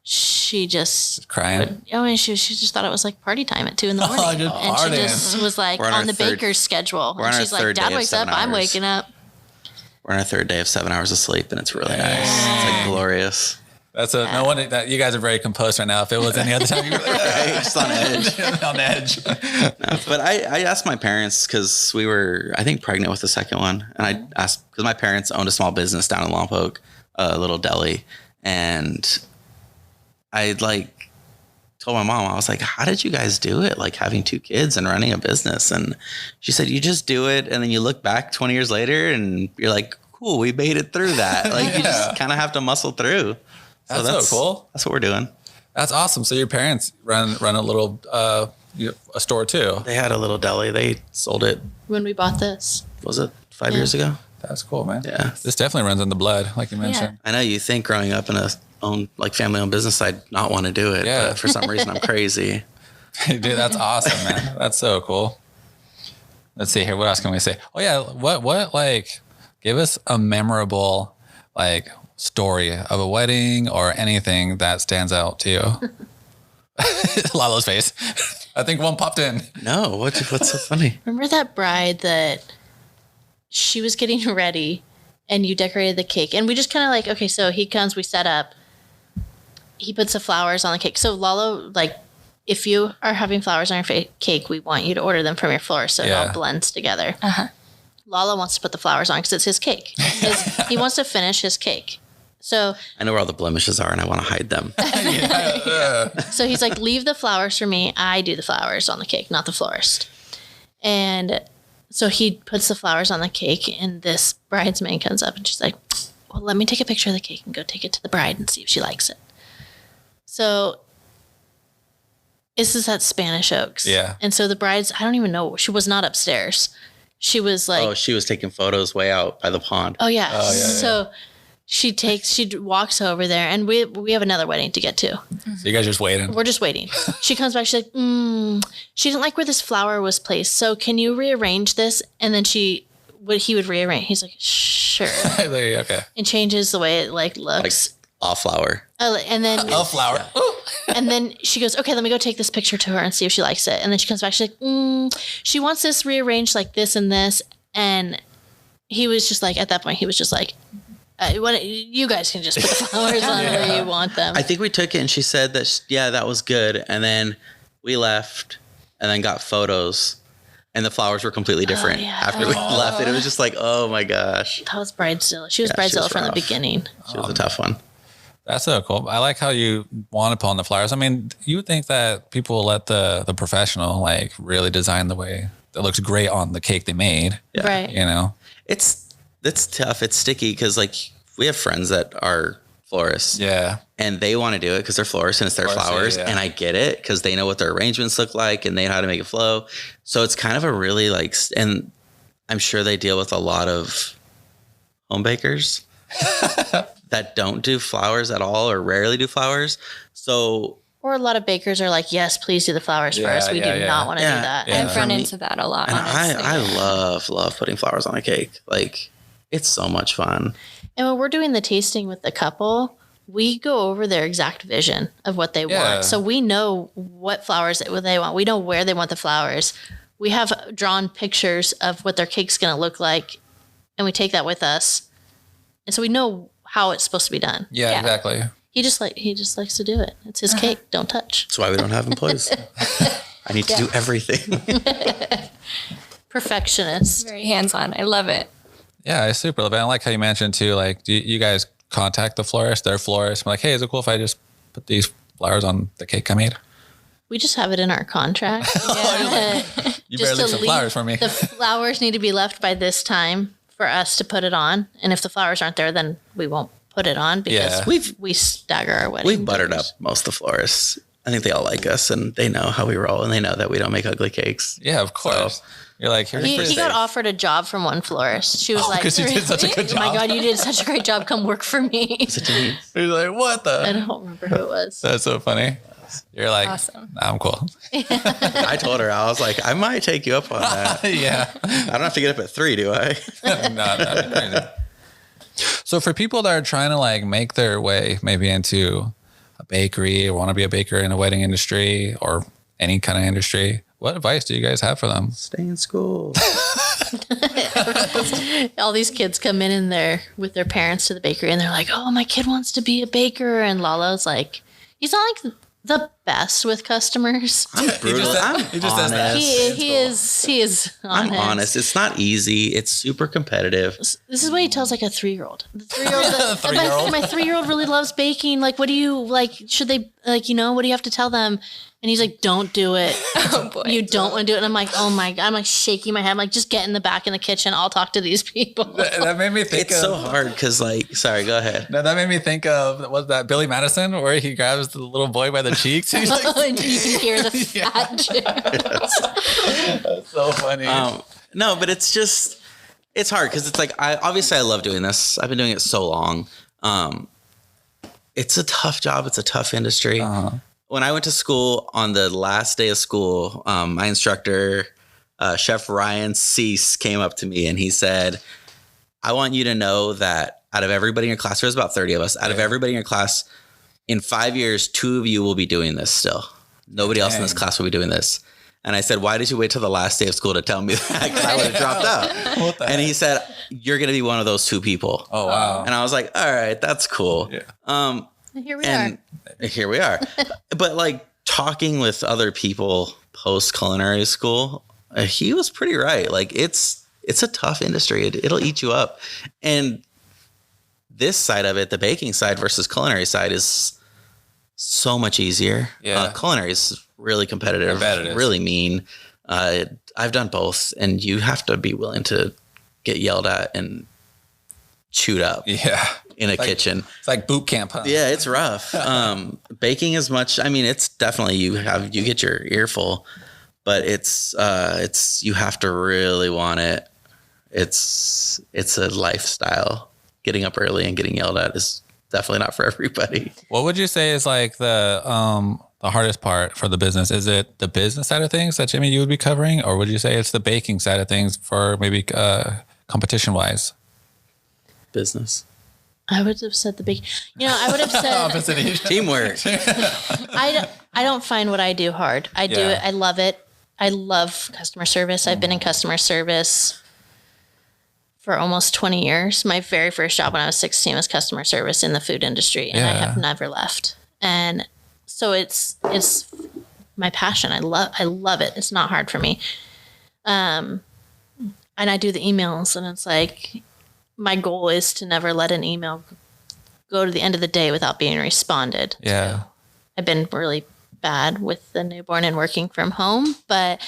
S4: she just
S2: crying.
S4: And she just thought it was like party time at 2 a.m. And she just was like on the baker's schedule. And she's like, Dad wakes up, I'm waking up.
S5: We're on our third day of 7 hours of sleep, and it's really nice. It's like glorious.
S2: That's no wonder that you guys are very composed right now. If it was any other time, you were like,
S5: just on edge.
S2: On edge.
S5: No, but I asked my parents, because we were, I think, pregnant with the second one. And I asked, because my parents owned a small business down in Lompoc, a little deli. And I told my mom, I was like, how did you guys do it? Like, having 2 kids and running a business. And she said, you just do it. And then you look back 20 years later and you're like, cool, we made it through that. Like, you just kind of have to muscle through. So
S2: that's so cool.
S5: That's what we're doing.
S2: That's awesome. So your parents run a little a store too.
S5: They had a little deli. They sold it.
S4: When we bought this.
S5: Was it 5 years ago?
S2: That's cool, man.
S5: Yeah.
S2: This definitely runs in the blood, like you mentioned.
S5: I know you think growing up in a family-owned business, I'd not want to do it.
S2: Yeah.
S5: But for some reason, I'm crazy.
S2: Dude, that's awesome, man. That's so cool. Let's see here. What else can we say? Oh yeah. What give us a memorable story of a wedding or anything that stands out to you. Lalo's face. I think one popped in.
S5: No, what's so funny?
S4: Remember that bride that she was getting ready and you decorated the cake, and we just kind of okay, so he comes, we set up, he puts the flowers on the cake. So Lalo, if you are having flowers on your cake, we want you to order them from your florist so it all blends together. Lalo wants to put the flowers on because it's his cake. He wants to finish his cake. So
S5: I know where all the blemishes are and I want to hide them.
S4: So he's like, leave the flowers for me. I do the flowers on the cake, not the florist. And so he puts the flowers on the cake, and this bridesmaid comes up and she's like, well, let me take a picture of the cake and go take it to the bride and see if she likes it. So this is at Spanish Oaks.
S2: Yeah.
S4: And so the bride's, I don't even know, she was not upstairs. She was
S5: she was taking photos way out by the pond.
S4: Oh, yeah. So she walks over there, and we have another wedding to get to.
S2: So you guys just waiting?
S4: We're just waiting. She comes back. She's like, she didn't like where this flower was placed. So can you rearrange this? And then he would rearrange. He's like, sure.
S2: Okay.
S4: And changes the way it like looks.
S5: Like a flower.
S4: And then
S2: A flower.
S4: and then she goes, okay, let me go take this picture to her and see if she likes it. And then she comes back. She's like, she wants this rearranged like this and this. And he was just like, at that point, he was just like, you guys can just put the flowers on where you want them.
S5: I think we took it and she said that, that was good. And then we left and then got photos and the flowers were completely different after we left. And it was just like, oh my gosh.
S4: That was Bridezilla. She was Bridezilla from the beginning.
S5: She was a tough one.
S2: That's so cool. I like how you want to put on the flowers. I mean, you would think that people let the professional like really design the way that looks great on the cake they made.
S5: Yeah.
S4: Right.
S2: You know?
S5: It's tough. It's sticky because like we have friends that are florists.
S2: Yeah.
S5: And they want to do it because they're florists and it's their flowers. Yeah. And I get it because they know what their arrangements look like and they know how to make it flow. So it's kind of a really like, and I'm sure they deal with a lot of home bakers that don't do flowers at all or rarely do flowers. So,
S4: or a lot of bakers are like, yes, please do the flowers first. We do not want to do that.
S3: I've run into that a lot.
S5: And I love putting flowers on a cake. Like it's so much fun.
S4: And when we're doing the tasting with the couple, we go over their exact vision of what they want. So we know what flowers they want. We know where they want the flowers. We have drawn pictures of what their cake's going to look like. And we take that with us. And so we know how it's supposed to be done.
S2: Yeah, exactly.
S4: He just likes to do it. It's his cake. Don't touch.
S5: That's why we don't have employees. I need to do everything.
S4: Perfectionist.
S3: Very hands-on. I love it.
S2: Yeah, I super love it. I like how you mentioned too, like, do you guys contact the florist, their florist? I'm like, hey, is it cool if I just put these flowers on the cake I made?
S4: We just have it in our contract.
S2: You better leave some flowers for me.
S4: The flowers need to be left by this time for us to put it on. And if the flowers aren't there, then we won't put it on because we stagger our wedding.
S5: We've buttered up most of the florists. I think they all like us and they know how we roll and they know that we don't make ugly cakes.
S2: Yeah, of course. So, you're like,
S4: he got offered a job from one florist. She was like,
S2: because you did such a good job.
S4: Oh my God, you did such a great job. Come work for me.
S2: He's like, what the?
S4: I don't remember who it was.
S2: That's so funny. You're like,
S3: awesome.
S2: Nah, I'm cool.
S5: I told her, I was like, I might take you up on that.
S2: Yeah.
S5: I don't have to get up at 3, do I?
S2: No, that'd be crazy. So for people that are trying to like make their way maybe into a bakery or want to be a baker in a wedding industry or any kind of industry, what advice do you guys have for them?
S5: Stay in school.
S4: All these kids come in there with their parents to the bakery and they're like, oh, my kid wants to be a baker. And Lalo's like, he's not like the best with customers.
S5: I'm brutal.
S2: He just says that.
S4: He is honest.
S5: I'm honest. It's not easy. It's super competitive.
S4: This is what he tells like a 3-year-old. The 3-year-old. My 3-year-old really loves baking. Like, what do you like? Should they like? What do you have to tell them? And he's like, don't do it.
S3: Oh boy.
S4: You don't want to do it. And I'm like, oh my God. I'm like shaking my head. I'm like, just get in the back in the kitchen. I'll talk to these people.
S2: That made me think
S5: It's so hard because like, sorry, go ahead.
S2: No, that made me think of, was that Billy Madison where he grabs the little boy by the cheeks? He's like,
S4: And you can hear the fat Jim.
S2: That's so funny.
S5: No, but it's just, it's hard because it's like, I love doing this. I've been doing it so long. It's a tough job. It's a tough industry. When I went to school on the last day of school, my instructor, Chef Ryan Cease, came up to me and he said, I want you to know that out of everybody in your class, there's about 30 of us, out of everybody in your class, in 5 years, 2 of you will be doing this still. Nobody else in this class will be doing this. And I said, why did you wait till the last day of school to tell me that? Because I would have dropped out. And he said, you're going to be one of those 2 people.
S2: Oh, wow.
S5: And I was like, all right, that's cool.
S2: Yeah.
S5: Here we are. But like talking with other people post culinary school, he was pretty right. Like it's a tough industry. It'll eat you up. And this side of it, the baking side versus culinary side, is so much easier.
S2: Yeah.
S5: Culinary is really competitive, really mean. I've done both, and you have to be willing to get yelled at and chewed up.
S2: Yeah.
S5: In a kitchen.
S2: It's like boot camp, huh?
S5: Yeah, it's rough. Baking is much, I mean, it's definitely, you get your earful, but it's you have to really want it. It's a lifestyle. getting up early and getting yelled at is definitely not for everybody.
S2: What would you say is like the hardest part for the business? Is it the business side of things that Jimmy you would be covering, or would you say it's the baking side of things for maybe competition wise?
S5: Business.
S4: I would have said the big, I would have said
S5: Teamwork.
S4: I don't find what I do hard. I do it. I love it. I love customer service. I've been in customer service for almost 20 years. My very first job when I was 16 was customer service in the food industry, and I have never left. And so it's my passion. I love it. It's not hard for me. And I do the emails, and it's like, my goal is to never let an email go to the end of the day without being responded.
S2: Yeah.
S4: So I've been really bad with the newborn and working from home, but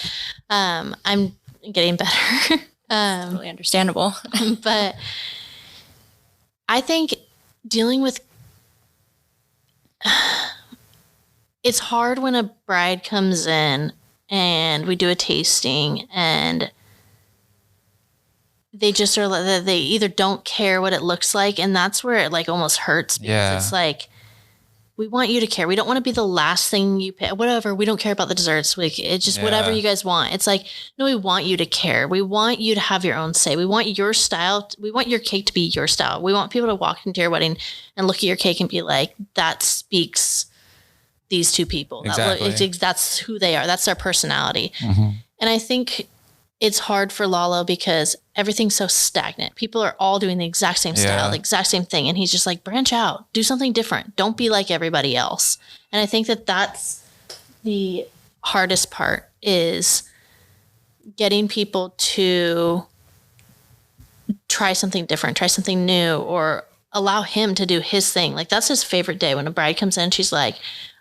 S4: I'm getting better.
S3: Totally understandable.
S4: But I think dealing with it's hard when a bride comes in and we do a tasting and they just are, they either don't care what it looks like, and that's where it like almost hurts, because it's like, we want you to care. We don't want to be the last thing you pick. Whatever. We don't care about the desserts. It's just whatever you guys want. It's like, no, we want you to care. We want you to have your own say. We want your style. We want your cake to be your style. We want people to walk into your wedding and look at your cake and be like, that speaks these two people.
S2: Exactly.
S4: That's who they are. That's their personality. Mm-hmm. And I think it's hard for Lalo because everything's so stagnant. People are all doing the exact same style, the exact same thing. And he's just like, branch out, do something different. Don't be like everybody else. And I think that that's the hardest part, is getting people to try something different, try something new, or allow him to do his thing. Like, that's his favorite day when a bride comes in. She's like,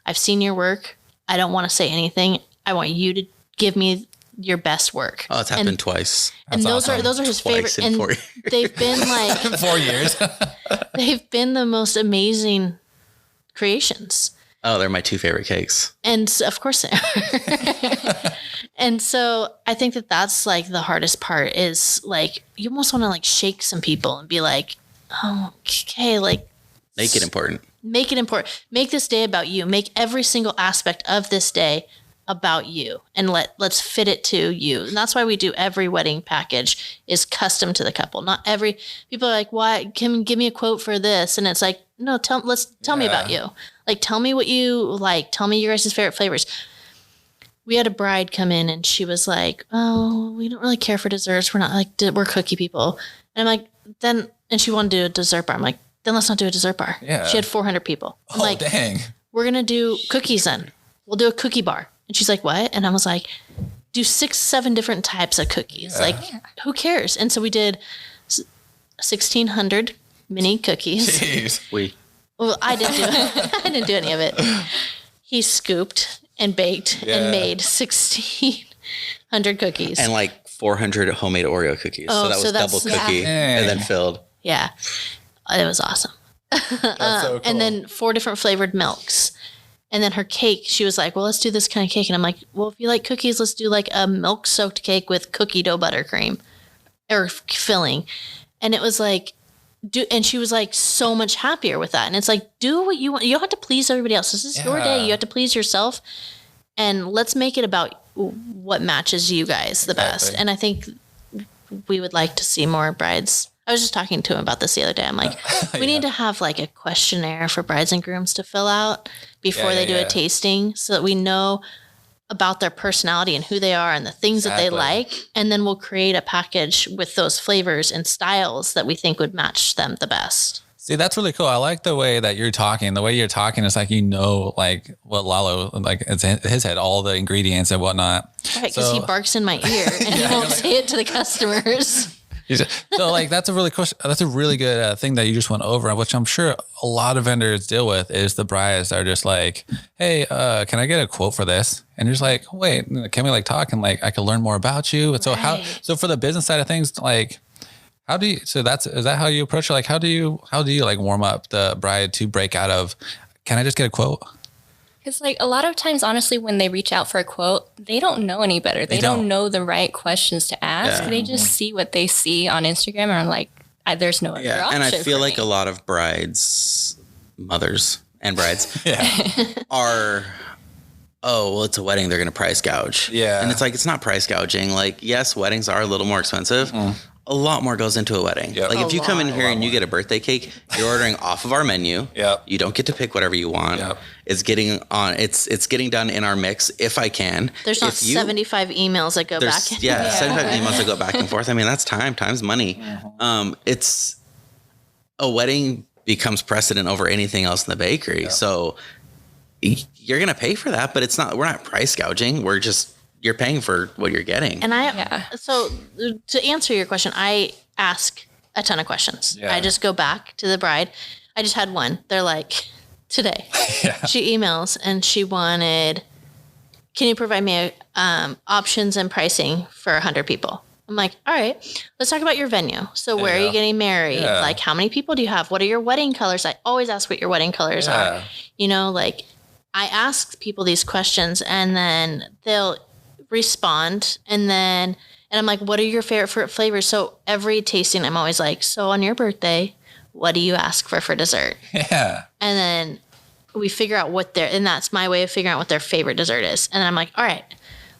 S4: I've seen your work. I don't want to say anything. I want you to give me your best work.
S5: Oh, it's happened twice.
S4: And those are his favorite. And they've been like
S2: 4 years.
S4: They've been the most amazing creations.
S5: Oh, they're my two favorite cakes.
S4: And of course they are. And so I think that that's like the hardest part, is like, you almost want to like shake some people and be like, oh, okay, like,
S5: make it important.
S4: Make it important. Make this day about you. Make every single aspect of this day about you, and let's fit it to you. And that's why we do every wedding package is custom to the couple. Not every, people are like, why, can give me a quote for this? And it's like, no, tell me about you. Like, tell me what you like. Tell me your guys' favorite flavors. We had a bride come in and she was like, oh, we don't really care for desserts. We're not like, we're cookie people. And I'm like, and she wanted to do a dessert bar. I'm like, then let's not do a dessert bar. Yeah. She had 400 people. I'm like,
S2: dang.
S4: We're going to do cookies then. We'll do a cookie bar. And she's like, what? And I was like, do 6-7 different types of cookies. Yeah. Like, who cares? And so we did 1,600 mini cookies.
S2: Jeez.
S4: Well, I didn't do it. I didn't do any of it. He scooped and baked and made 1,600 cookies.
S5: And like 400 homemade Oreo cookies. So that was double cookie and then filled.
S4: Yeah. It was awesome.
S2: That's so cool.
S4: And then 4 different flavored milks. And then her cake, she was like, well, let's do this kind of cake. And I'm like, well, if you like cookies, let's do like a milk soaked cake with cookie dough buttercream or filling. And it was like, and she was like so much happier with that. And it's like, do what you want. You don't have to please everybody else. This is your day. You have to please yourself. And let's make it about what matches you guys the best. And I think we would like to see more brides. I was just talking to him about this the other day. I'm like, we need to have like a questionnaire for brides and grooms to fill out before they do a tasting, so that we know about their personality and who they are and the things that they like. And then we'll create a package with those flavors and styles that we think would match them the best.
S2: See, that's really cool. I like the way that you're talking. The way you're talking is like, like what Lalo, like it's in his head, all the ingredients and whatnot.
S4: Right, because he barks in my ear and he won't say it to the customers.
S2: So like, that's a really good thing that you just went over, which I'm sure a lot of vendors deal with, is the brides are just like, hey, can I get a quote for this? And you're just like, wait, can we like talk and like, I can learn more about you. And so so for the business side of things, like, is that how you approach it? Like, how do you like warm up the bride to break out of, can I just get a quote?
S3: Because like a lot of times, honestly, when they reach out for a quote, they don't know any better. They don't know the right questions to ask. Yeah. They just see what they see on Instagram and are like, there's no other option.
S5: And I feel
S3: for
S5: like
S3: me.
S5: a lot of mothers and brides are, oh, well, it's a wedding, they're going to price gouge.
S2: Yeah.
S5: And it's like, it's not price gouging. Like, yes, weddings are a little more expensive. A lot more goes into a wedding.
S2: Yep.
S5: Like,
S2: A
S5: if you come in here and you
S2: more.
S5: get a birthday cake, you're ordering off of our menu.
S2: Yep.
S5: You don't get to pick whatever you want.
S2: Yep.
S5: It's getting done in our mix if I can.
S4: There's not
S5: If you-
S4: 75 emails that go back.
S5: Yeah, 75 emails that go back and forth. I mean, that's time. Time's money. It's a wedding becomes precedent over anything else in the bakery.
S2: Yeah.
S5: So you're going to pay for that, but we're not price gouging. You're paying for what you're getting.
S4: And so to answer your question, I ask a ton of questions.
S2: Yeah.
S4: I just go back to the bride. I just had one. They're like, today, she emails and she wanted, can you provide me options and pricing for 100 people? I'm like, all right, let's talk about your venue. So where are you getting married?
S2: Yeah.
S4: Like, how many people do you have? What are your wedding colors? I always ask what your wedding colors are. You know, like, I ask people these questions and then they'll respond. And I'm like, what are your favorite flavors? So every tasting, I'm always like, so on your birthday, what do you ask for dessert?
S2: Yeah.
S4: And then we figure out and that's my way of figuring out what their favorite dessert is. And I'm like, all right,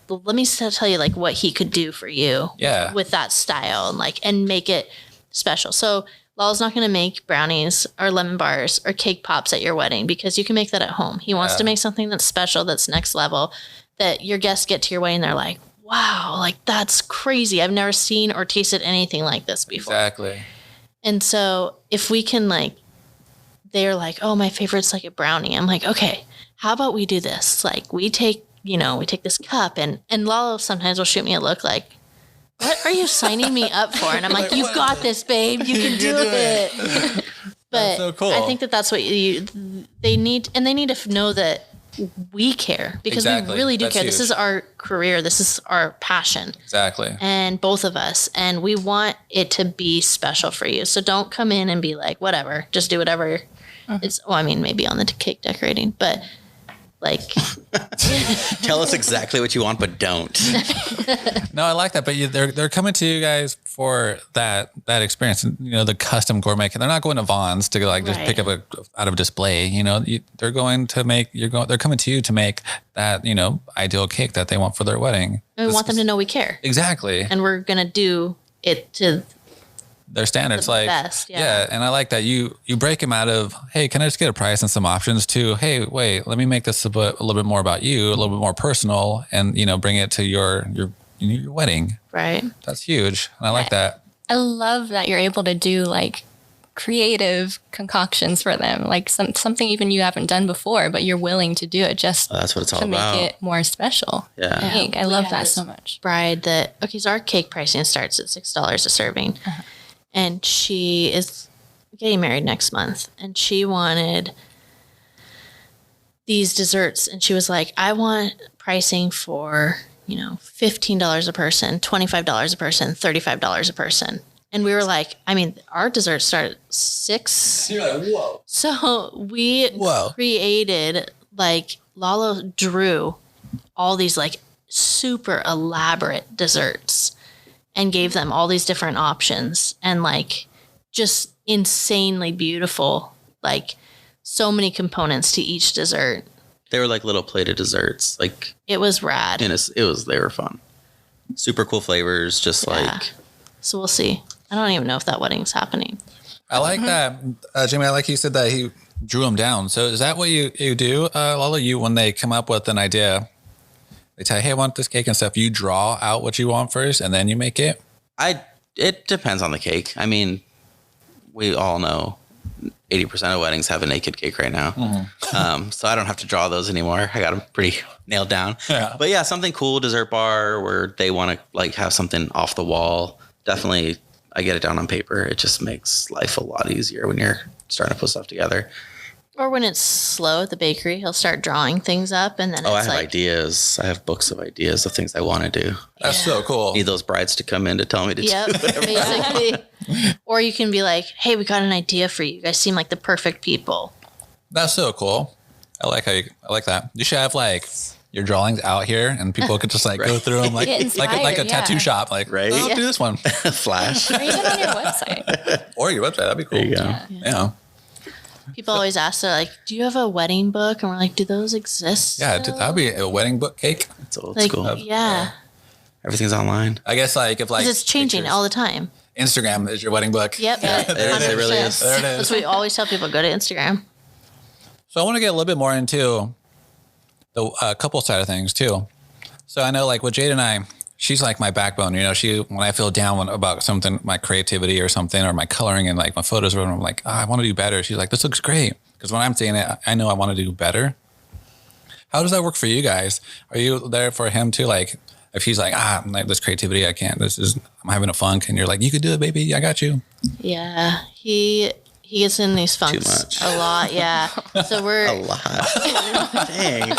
S4: well, let me tell you like what he could do for you with that style and make it special. So Lalo's not going to make brownies or lemon bars or cake pops at your wedding because you can make that at home. He wants to make something that's special, that's next level, that your guests get to your wedding. They're like, wow, like that's crazy. I've never seen or tasted anything like this before.
S2: Exactly.
S4: And so if we can they're like, oh, my favorite's like a brownie. I'm like, okay, how about we do this? Like we take this cup and Lalo sometimes will shoot me a look like, what are you signing me up for? And I'm like, you've got this, babe. You can do it. But
S2: That's so cool.
S4: I think that's what they need. And they need to know that we care because we really do
S2: That's
S4: care.
S2: huge.
S4: This is our career. This is our passion.
S2: Exactly.
S4: And both of us. And we want it to be special for you. So don't come in and be like, whatever, just do whatever. Maybe on the cake decorating, but
S5: Tell us exactly what you want, but don't.
S2: No, I like that. But they're coming to you guys for that experience. You know, the custom gourmet. They're not going to Vaughn's to just pick up out of display. You know, they're going to make. They're coming to you to make that ideal cake that they want for their wedding.
S4: And we want them to know we care.
S2: Exactly.
S4: And we're gonna do it to
S2: their standards,
S4: the best,
S2: and I like that you break them out of, hey, can I just get a price and some options, to, hey, wait, let me make this a little bit more about you, a little bit more personal, and bring it to your wedding.
S4: Right.
S2: That's huge, and I like that.
S3: I love that you're able to do creative concoctions for them, something even you haven't done before, but you're willing to do it just
S5: That's what it's all
S3: to
S5: about.
S3: make it more special.
S5: Yeah.
S3: I love that so much.
S4: Bride so our cake pricing starts at $6 a serving. And she is getting married next month, and she wanted these desserts, and she was like, I want pricing for, $15 a person, $25 a person, $35 a person. And we were like, our desserts start at $6.
S2: You're like, whoa.
S4: So we created, Lalo drew all these super elaborate desserts and gave them all these different options and just insanely beautiful, so many components to each dessert.
S5: They were like little plated desserts.
S4: It was rad.
S5: And they were fun. Super cool flavors, just
S4: So we'll see. I don't even know if that wedding's happening.
S2: I like that, Jamie. I like you said that he drew them down. So is that what you do, Lalo? When they come up with an idea, they tell you, hey, I want this cake and stuff. You draw out what you want first, and then you make it?
S5: It depends on the cake. We all know 80% of weddings have a naked cake right now. Mm-hmm. So I don't have to draw those anymore. I got them pretty nailed down. Yeah. But yeah, something cool, dessert bar where they want to have something off the wall. Definitely, I get it down on paper. It just makes life a lot easier when you're starting to put stuff together.
S4: Or when it's slow at the bakery, he'll start drawing things up, and then
S5: I have ideas. I have books of ideas of things I want to do.
S2: That's so cool.
S5: Need those brides to come in to tell me to do whatever.
S4: Basically. Or you can be like, hey, we got an idea for you. You guys seem like the perfect people.
S2: That's so cool. I like that. You should have your drawings out here and people could just like go through them like
S3: Get
S2: like a
S3: inspired,
S2: tattoo shop. Like,
S5: Right?
S2: I'll do this one.
S5: Flash.
S3: Or even on your website.
S2: Or your website. That'd be cool.
S5: There you go.
S2: Yeah.
S4: People always ask, they're like, do you have a wedding book? And we're like, do those exist?
S2: Yeah.
S4: still?
S2: That'd be a wedding book cake.
S5: It's old
S4: Like,
S5: school.
S4: yeah.
S5: Everything's online.
S2: I guess like if like
S4: 'Cause it's changing
S2: pictures.
S4: all the time.
S2: Instagram is your wedding book.
S4: Yep.
S5: There it really is.
S2: There it is.
S4: That's what we always tell people, go to Instagram.
S2: So I want to get a little bit more into the couple side of things too. So I know like with Jade and I, she's like my backbone. You know, when I feel down about something, my creativity or something, or my coloring and like my photos, or I'm like, I want to do better. She's like, this looks great. Because when I'm seeing it, I know I want to do better. How does that work for you guys? Are you there for him too? Like if he's like, like this creativity, I can't, I'm having a funk, and you're like, you could do it, baby. I got you.
S4: Yeah. He gets in these funks
S5: much.
S4: a lot. Yeah. So we're
S5: A lot. Dang.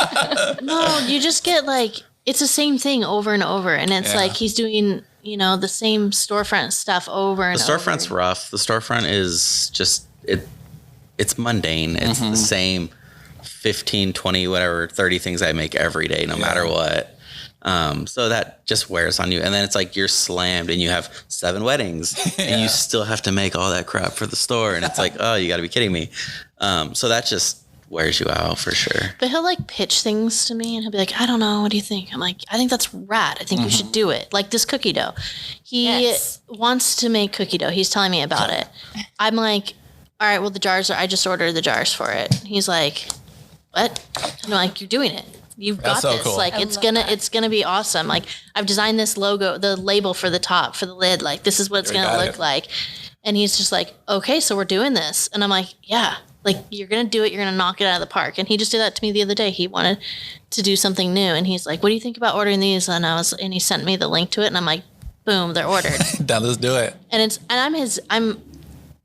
S4: no, you just get like, it's the same thing over and over. And it's like, he's doing, the same storefront stuff over and
S5: The
S4: over.
S5: storefront's rough. The storefront is just, it's mundane. It's the same 15, 20, whatever, 30 things I make every day, no matter what. So that just wears on you. And then it's like you're slammed and you have 7 weddings and you still have to make all that crap for the store. And it's like, oh, you got to be kidding me. So that just wears you out for sure.
S4: But he'll like pitch things to me and he'll be like, I don't know. What do you think? I'm like, I think that's rad. I think you should do it. Like this cookie dough. He wants to make cookie dough. He's telling me about it. I'm like, all right, well, I just ordered the jars for it. He's like, what? I'm like, you're doing it. You've got
S2: so
S4: this.
S2: cool.
S4: Like it's gonna be awesome. Like I've designed this logo, the label for the top, for the lid. Like this is what it's gonna look like. And he's just like, okay, so we're doing this. And I'm like, yeah, like you're gonna do it. You're gonna knock it out of the park. And he just did that to me the other day. He wanted to do something new, and he's like, what do you think about ordering these? And he sent me the link to it, and I'm like, boom, they're ordered.
S2: Now let's do it.
S4: And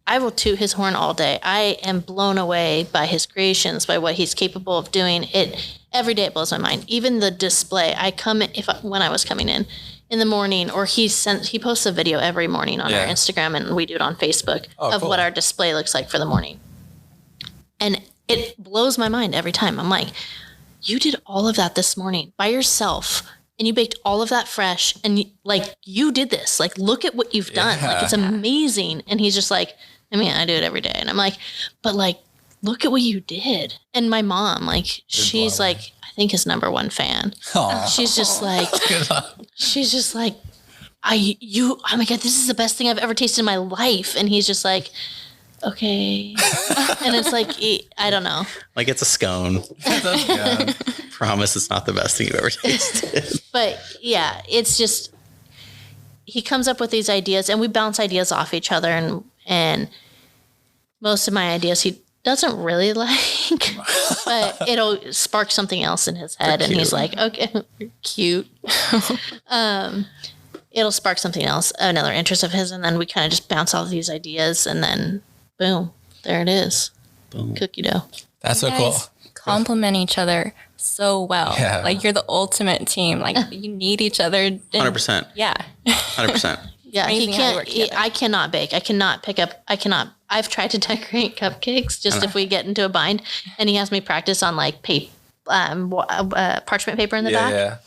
S4: I will toot his horn all day. I am blown away by his creations, by what he's capable of doing. Every day it blows my mind. Even the display. When I was coming in the morning, or he posts a video every morning on our Instagram, and we do it on Facebook of
S2: cool.
S4: what our display looks like for the morning. And it blows my mind every time. I'm like, you did all of that this morning by yourself. And you baked all of that fresh, and you did this. Like, look at what you've done. Like, it's amazing. And he's just like, I mean, I do it every day. And I'm like, but like, look at what you did. And my mom, like, she's like, I think his number one fan.
S2: Aww.
S4: She's just like, oh my God, this is the best thing I've ever tasted in my life. And he's just like, okay. And it's like, I don't know.
S5: Like it's a scone. Promise it's not the best thing you've ever tasted.
S4: But yeah, it's just, he comes up with these ideas and we bounce ideas off each other, and most of my ideas he doesn't really like, but it'll spark something else in his head. And he's like, okay, you're cute. It'll spark something else, another interest of his. And then we kind of just bounce all these ideas, and then boom, there it is.
S5: Boom.
S4: Cookie dough.
S2: That's so
S3: You
S2: cool.
S3: guys complement each other so well.
S2: Yeah.
S3: Like you're the ultimate team. Like you need each other.
S5: 100%.
S3: Yeah.
S5: 100%.
S4: Yeah, he
S3: amazing how you work
S4: can't.
S3: together.
S4: I cannot bake. I cannot pick up. I've tried to decorate cupcakes just if we get into a bind, and he has me practice on like parchment paper in the back,
S2: Yeah.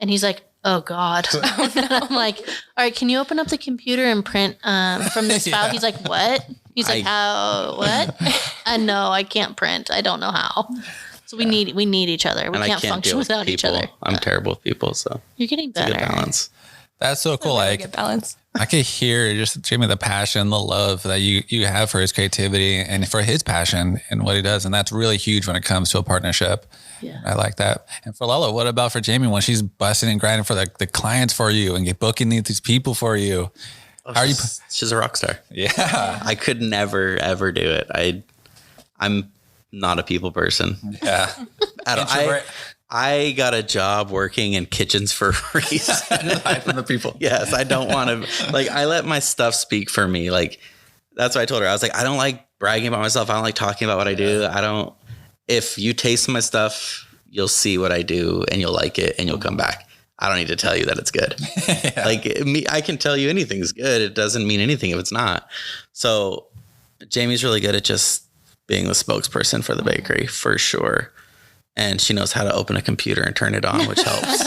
S4: and he's like, "Oh God!" And I'm like, "All right, can you open up the computer and print from this file?" He's like, "What?" He's like, "How? What?" No, I can't print. I don't know how. So we need each other. We
S5: And I
S4: can't
S5: can't
S4: function
S5: deal with
S4: without each
S5: people.
S4: other.
S5: I'm terrible with people, so
S4: You're getting
S5: it's a good
S4: better.
S5: balance.
S2: That's so cool.
S3: Very
S2: Like
S3: good balance.
S2: I could hear just Jamie, the passion, the love that you have for his creativity and for his passion and what he does. And that's really huge when it comes to a partnership.
S4: Yeah.
S2: I like that. And for Lalo, what about for Jamie when she's busting and grinding for the clients for you and get booking these people for you? How are you?
S5: She's a rock star.
S2: Yeah.
S5: I could never ever do it. I'm not a people person.
S2: Yeah.
S5: I got a job working in kitchens for a reason.
S2: Hide from the people.
S5: Yes, I don't want to. Like, I let my stuff speak for me. Like, that's what I told her. I was like, I don't like bragging about myself. I don't like talking about what I do. If you taste my stuff, you'll see what I do and you'll like it and you'll come back. I don't need to tell you that it's good.
S2: Yeah.
S5: Like I can tell you anything's good. It doesn't mean anything if it's not. So Jamie's really good at just being the spokesperson for the bakery for sure. and she knows how to open a computer and turn it on, which helps.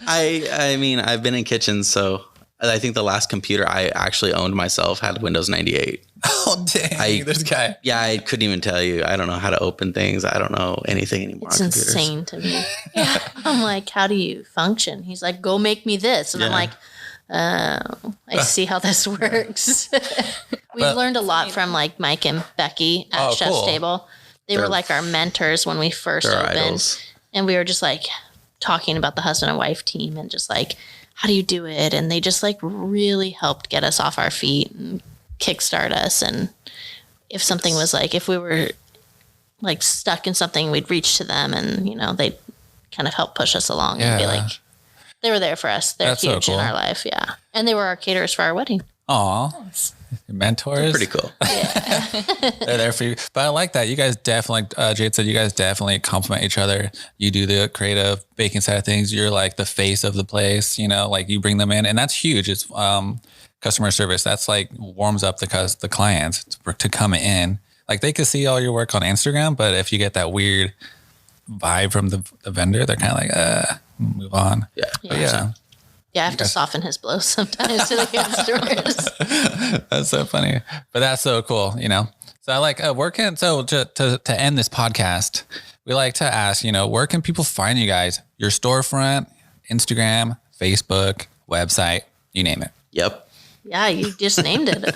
S5: I mean, I've been in kitchens, so I think the last computer I actually owned myself had Windows 98.
S2: Oh, dang. This guy.
S5: Yeah, I couldn't even tell you. I don't know how to open things. I don't know anything anymore.
S4: It's insane to me. Yeah. I'm like, how do you function? He's like, go make me this. And I'm like, I see how this works. We've learned a lot from like Mike and Becky at Chef's Table. They were like our mentors when we first opened. Idols. And we were just like talking about the husband and wife team and just like, how do you do it? And they just like really helped get us off our feet and kickstart us. And if something was like, if we were like stuck in something, we'd reach to them and, you know, they'd kind of help push us along and be like, they were there for us. They're huge in our life. Yeah. And they were our caterers for our wedding.
S2: Aw. Nice. Mentors.
S5: They're pretty cool.
S4: Yeah.
S2: They're there for you. But I like that. You guys definitely, Jade said, you guys definitely complement each other. You do the creative baking side of things. You're like the face of the place, you know, like you bring them in and that's huge. It's customer service. That's like warms up the clients to come in. Like they could see all your work on Instagram, but if you get that weird vibe from the vendor, they're kind of like, move on.
S5: Yeah.
S2: But yeah.
S4: Yeah, I have to soften his blows sometimes to the customers.
S2: That's so funny. But that's so cool, you know? So I like working. So to end this podcast, we like to ask, you know, where can people find you guys? Your storefront, Instagram, Facebook, website, you name it.
S5: Yep.
S4: Yeah, you just named it.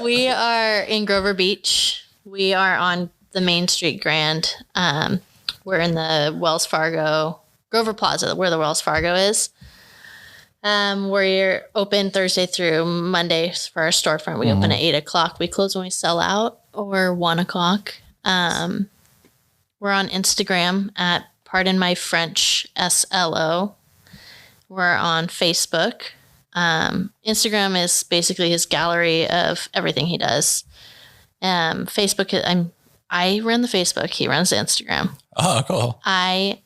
S4: We are in Grover Beach. We are on the Main Street Grand. We're in the Wells Fargo Grover Plaza, where the Wells Fargo is. We're open Thursday through Mondays for our storefront. We open at 8:00. We close when we sell out, or 1:00. We're on Instagram at Pardon My French SLO. We're on Facebook. Instagram is basically his gallery of everything he does. Facebook, I run the Facebook. He runs the Instagram.
S2: Oh, cool.
S4: I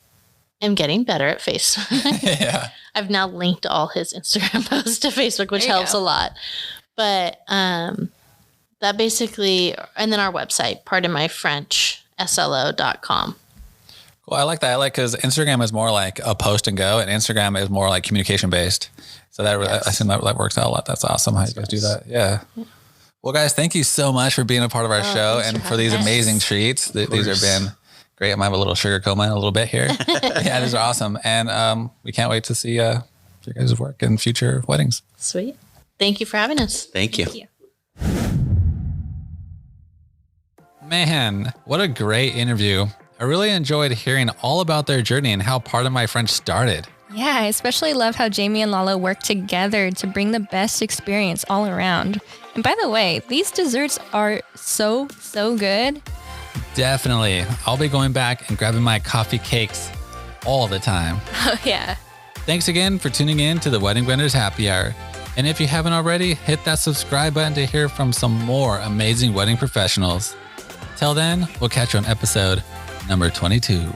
S4: am getting better at Facebook.
S2: Yeah.
S4: I've now linked all his Instagram posts to Facebook, which helps a lot. But that basically, and then our website, pardonmyfrenchslo.com.
S2: Cool. I like that. I like because Instagram is more like a post and go, and Instagram is more like communication based. So that I think that works out a lot. That's awesome how you guys do that. Yeah. Well, guys, thank you so much for being a part of our show and for these amazing treats. These have been great. I might have a little sugar coma in a little bit here. Yeah, these are awesome. And we can't wait to see your guys' work in future weddings.
S4: Sweet. Thank you for having us.
S5: Thank you.
S3: Thank you.
S2: Man, what a great interview. I really enjoyed hearing all about their journey and how Pardon My French started.
S3: Yeah, I especially love how Jamie and Lalo work together to bring the best experience all around. And by the way, these desserts are so good.
S2: Definitely. I'll be going back and grabbing my coffee cakes all the time.
S3: Oh, yeah.
S2: Thanks again for tuning in to the Wedding Vendors Happy Hour. And if you haven't already, hit that subscribe button to hear from some more amazing wedding professionals. Till then, we'll catch you on episode number 22.